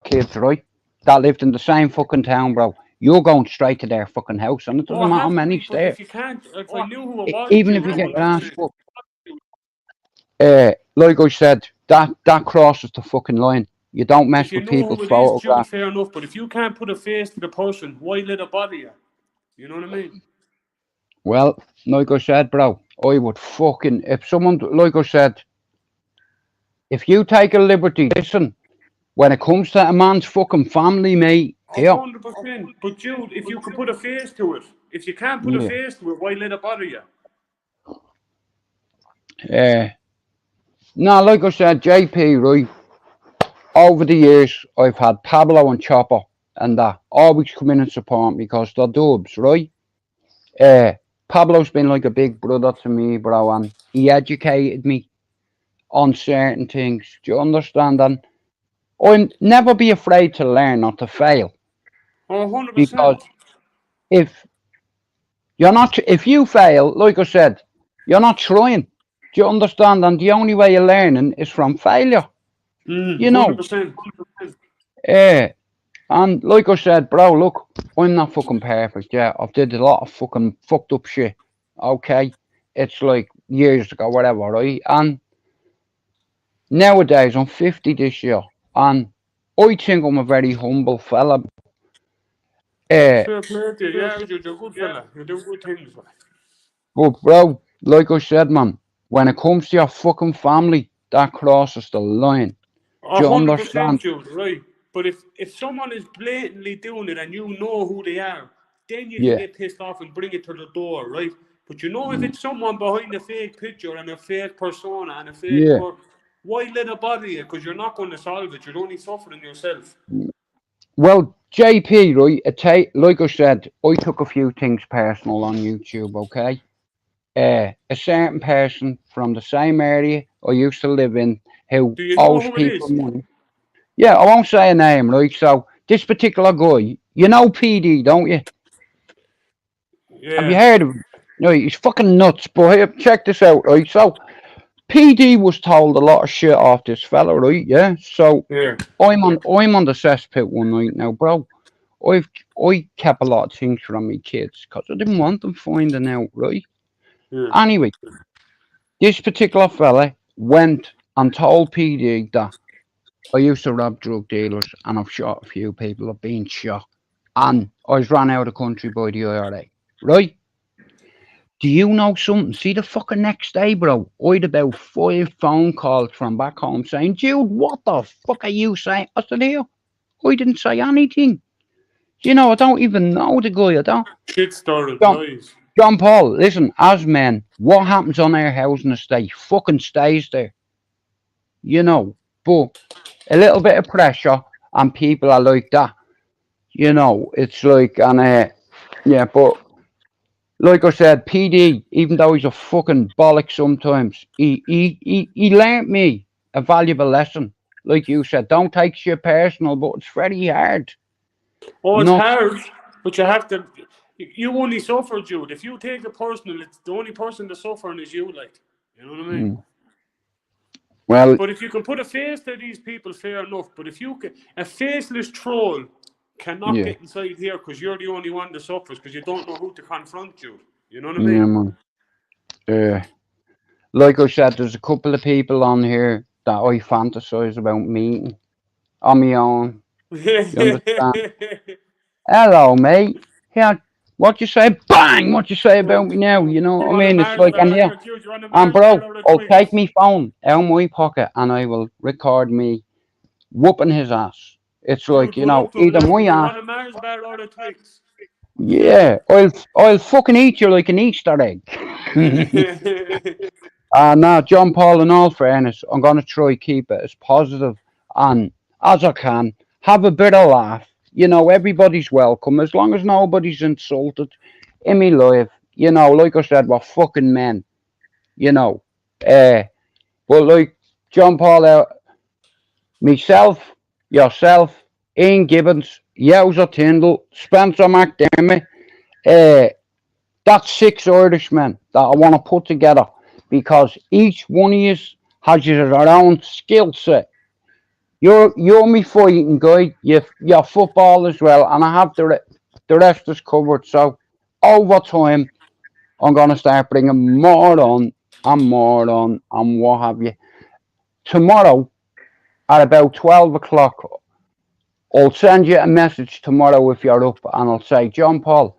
kids, right? That lived in the same fucking town, bro. You're going straight to their fucking house, and it Oh, doesn't I matter how have to many be, but stairs. if you can't, if I knew who it was, Even if Jude, you get your ass 100%. fucked. Like I said, that crosses the fucking line. You don't mess If you with know people's who it is, Jude, photographs. fair enough. But if you can't put a face to the person, why let it bother you? You know what I mean? Well, like I said, bro, I would fucking, if someone, like I said, if you take a liberty, listen, when it comes to a man's fucking family, mate, here, 100%. But Jude, if you could put a face to it, if you can't put a yeah, face to it, why let it bother you? no, like I said, JP, right, over the years, I've had Pablo and Chopper and that always come in and support me because they're dubs, right? Pablo's been like a big brother to me, bro, and he educated me on certain things. Do you understand? And I'll never be afraid to learn, not to fail, Oh, because 100%. if if you fail, like I said, you're not trying. Do you understand? And the only way you're learning is from failure. You know. 100%. And like I said, bro, look, I'm not fucking perfect. Yeah, I've did a lot of fucking fucked up shit. Okay, it's like years ago, whatever, right? And nowadays, I'm 50 this year, and I think I'm a very humble fella. Fair play to you. Yeah, you're a good fella. You do good things. But bro, like I said, man, when it comes to your fucking family, that crosses the line. Do you 100%, understand? Jude, right? But if someone is blatantly doing it and you know who they are, then you can Yeah. get pissed off and bring it to the door, right? But you know, if it's someone behind a fake picture and a fake persona and a fake Yeah. why let it bother you? Because you're not going to solve it. You're only suffering yourself. Well, JP, right? Like I said, I took a few things personal on YouTube, okay? A certain person from the same area I used to live in who Do you know owes who it people is? money. Yeah, I won't say a name, right? So this particular guy, you know PD, don't you? Have you Yeah. heard of him? No, he's fucking nuts. But here, check this out, right? So PD was told a lot of shit off this fella, right? Yeah. So Yeah. I'm on the cesspit one night now, bro. I kept a lot of things from me kids because I didn't want them finding out, right? Yeah. Anyway, this particular fella went and told PD that I used to rob drug dealers and I've shot a few people, I've been shot, and I was run out of the country by the IRA, right? Do you know something? See, the fucking next day, bro, I had about 5 phone calls from back home saying, Jude, what the fuck are you saying? I said, here, I didn't say anything. You know, I don't even know the guy. I don't. Shit story, John, lies. John Paul, listen, as men, what happens on our housing estate fucking stays there. You know, but a little bit of pressure and people are like that. You know, it's like, and yeah, but like I said, PD, even though he's a fucking bollock sometimes, he learnt me a valuable lesson. Like you said, don't take shit personal, but it's very hard. Oh, it's Not, hard, but you have to. You only suffer, Jude. If you take it personal, it's the only person that's suffering is you. Like, you know what I mean? well, But if you can put a face to these people, fair enough. But if you can, a faceless troll cannot yeah, get inside here because you're the only one that suffers because you don't know who to confront, Jude. You know what I yeah, mean? man. Like I said, there's a couple of people on here that I fantasize about meeting on my own. You understand? Hello, mate. Yeah, what you say? Bang! What you say about me now? You know You what I want a mean? It's Mars like, bar and on here, your Jude? You want a and Mars bar bro, out of I'll Twix? take me phone out of my pocket and I will record me whooping his ass. It's like, Jude, you put know, up to him either now. my You ass, want a Mars bar out of Twix? yeah, I'll fucking eat you like an Easter egg. Now, John Paul, in all fairness, I'm going to try keep it as positive and as I can. Have a bit of laugh, You know, everybody's welcome as long as nobody's insulted in me life. You know, like I said, we're fucking men. You know, but like John Paul out, myself, yourself, Ian Gibbons, Yowza Tyndall, Spencer McDermott, that's 6 Irishmen that I want to put together because each one of you has your own skill set. You're me fighting guy, you're football as well, and I have the rest is covered. So over time, I'm gonna start bringing more on and what have you. Tomorrow at about 12 o'clock, I'll send you a message tomorrow if you're up, and I'll say, John Paul,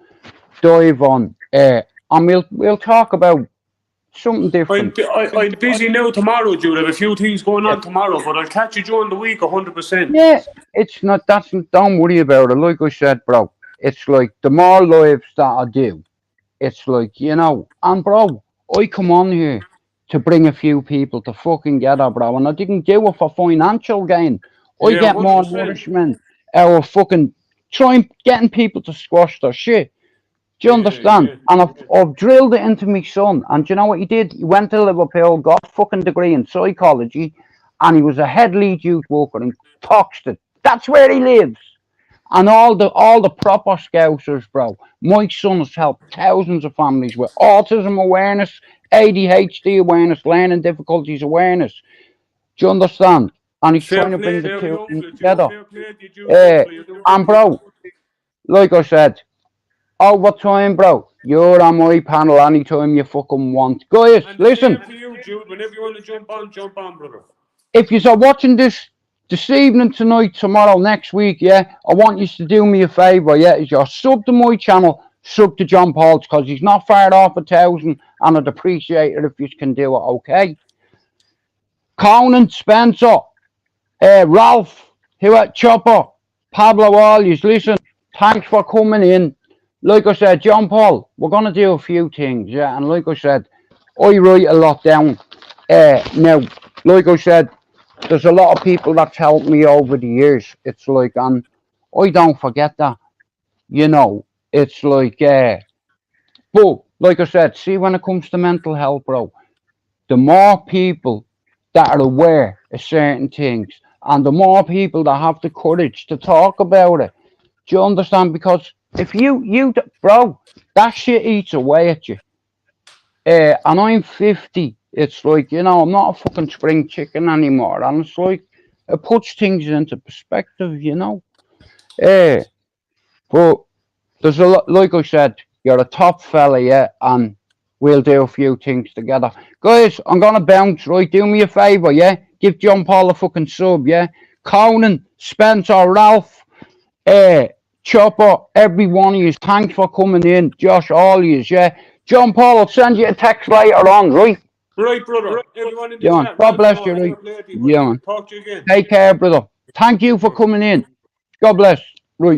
dive on, and we'll talk about something different. I'm busy now tomorrow, Jude. I have a few things going on tomorrow, but I'll catch you during the week 100%. Yeah, it's not, don't worry about it. Like I said, bro, it's like the more lives that I do, it's like, you know, and bro, I come on here to bring a few people to fucking gather, bro, and I didn't do it for financial gain. I get more nourishment out of fucking trying getting people to squash their shit. Do you understand? And I've drilled it into my son. And do you know what he did? He went to Liverpool, got a fucking degree in psychology, and he was a head lead youth worker in Toxteth. That's where he lives. And all the proper scousers, bro. My son has helped thousands of families with autism awareness, ADHD awareness, learning difficulties awareness. Do you understand? And he's trying to bring the two together. And bro, like I said, over time, bro, you're on my panel anytime you fucking want. Guys, listen. For you, Jude, whenever you want to jump on, brother. If you're watching this evening, tonight, tomorrow, next week, yeah, I want you to do me a favour, yeah, is you're sub to my channel, sub to John Paul's, because he's not far off 1,000, and I'd appreciate it if you can do it, okay? Conan, Spencer, Ralph, Chopper, Pablo, all yous, listen, thanks for coming in. Like I said, John Paul, we're going to do a few things, yeah, and like I said, I write a lot down. Now, like I said, there's a lot of people that's helped me over the years. It's like, and I don't forget that, you know, it's like, but like I said, see, when it comes to mental health, bro, the more people that are aware of certain things, and the more people that have the courage to talk about it, do you understand? Because if you, bro, that shit eats away at you. And I'm 50. It's like, you know, I'm not a fucking spring chicken anymore. And it's like, it puts things into perspective, you know. But there's a lot, like I said, you're a top fella, yeah, and we'll do a few things together. Guys, I'm going to bounce, right? Do me a favour, yeah? Give John Paul a fucking sub, yeah? Conan, Spencer, Ralph, Chopper, every one of you, thanks for coming in. Josh, all of you, yeah? John Paul, I'll send you a text later on, right? Right, brother. Everyone in the yeah, chat, God bless you, right? Yeah, man. Talk to you again. Take care, brother. Thank you for coming in. God bless.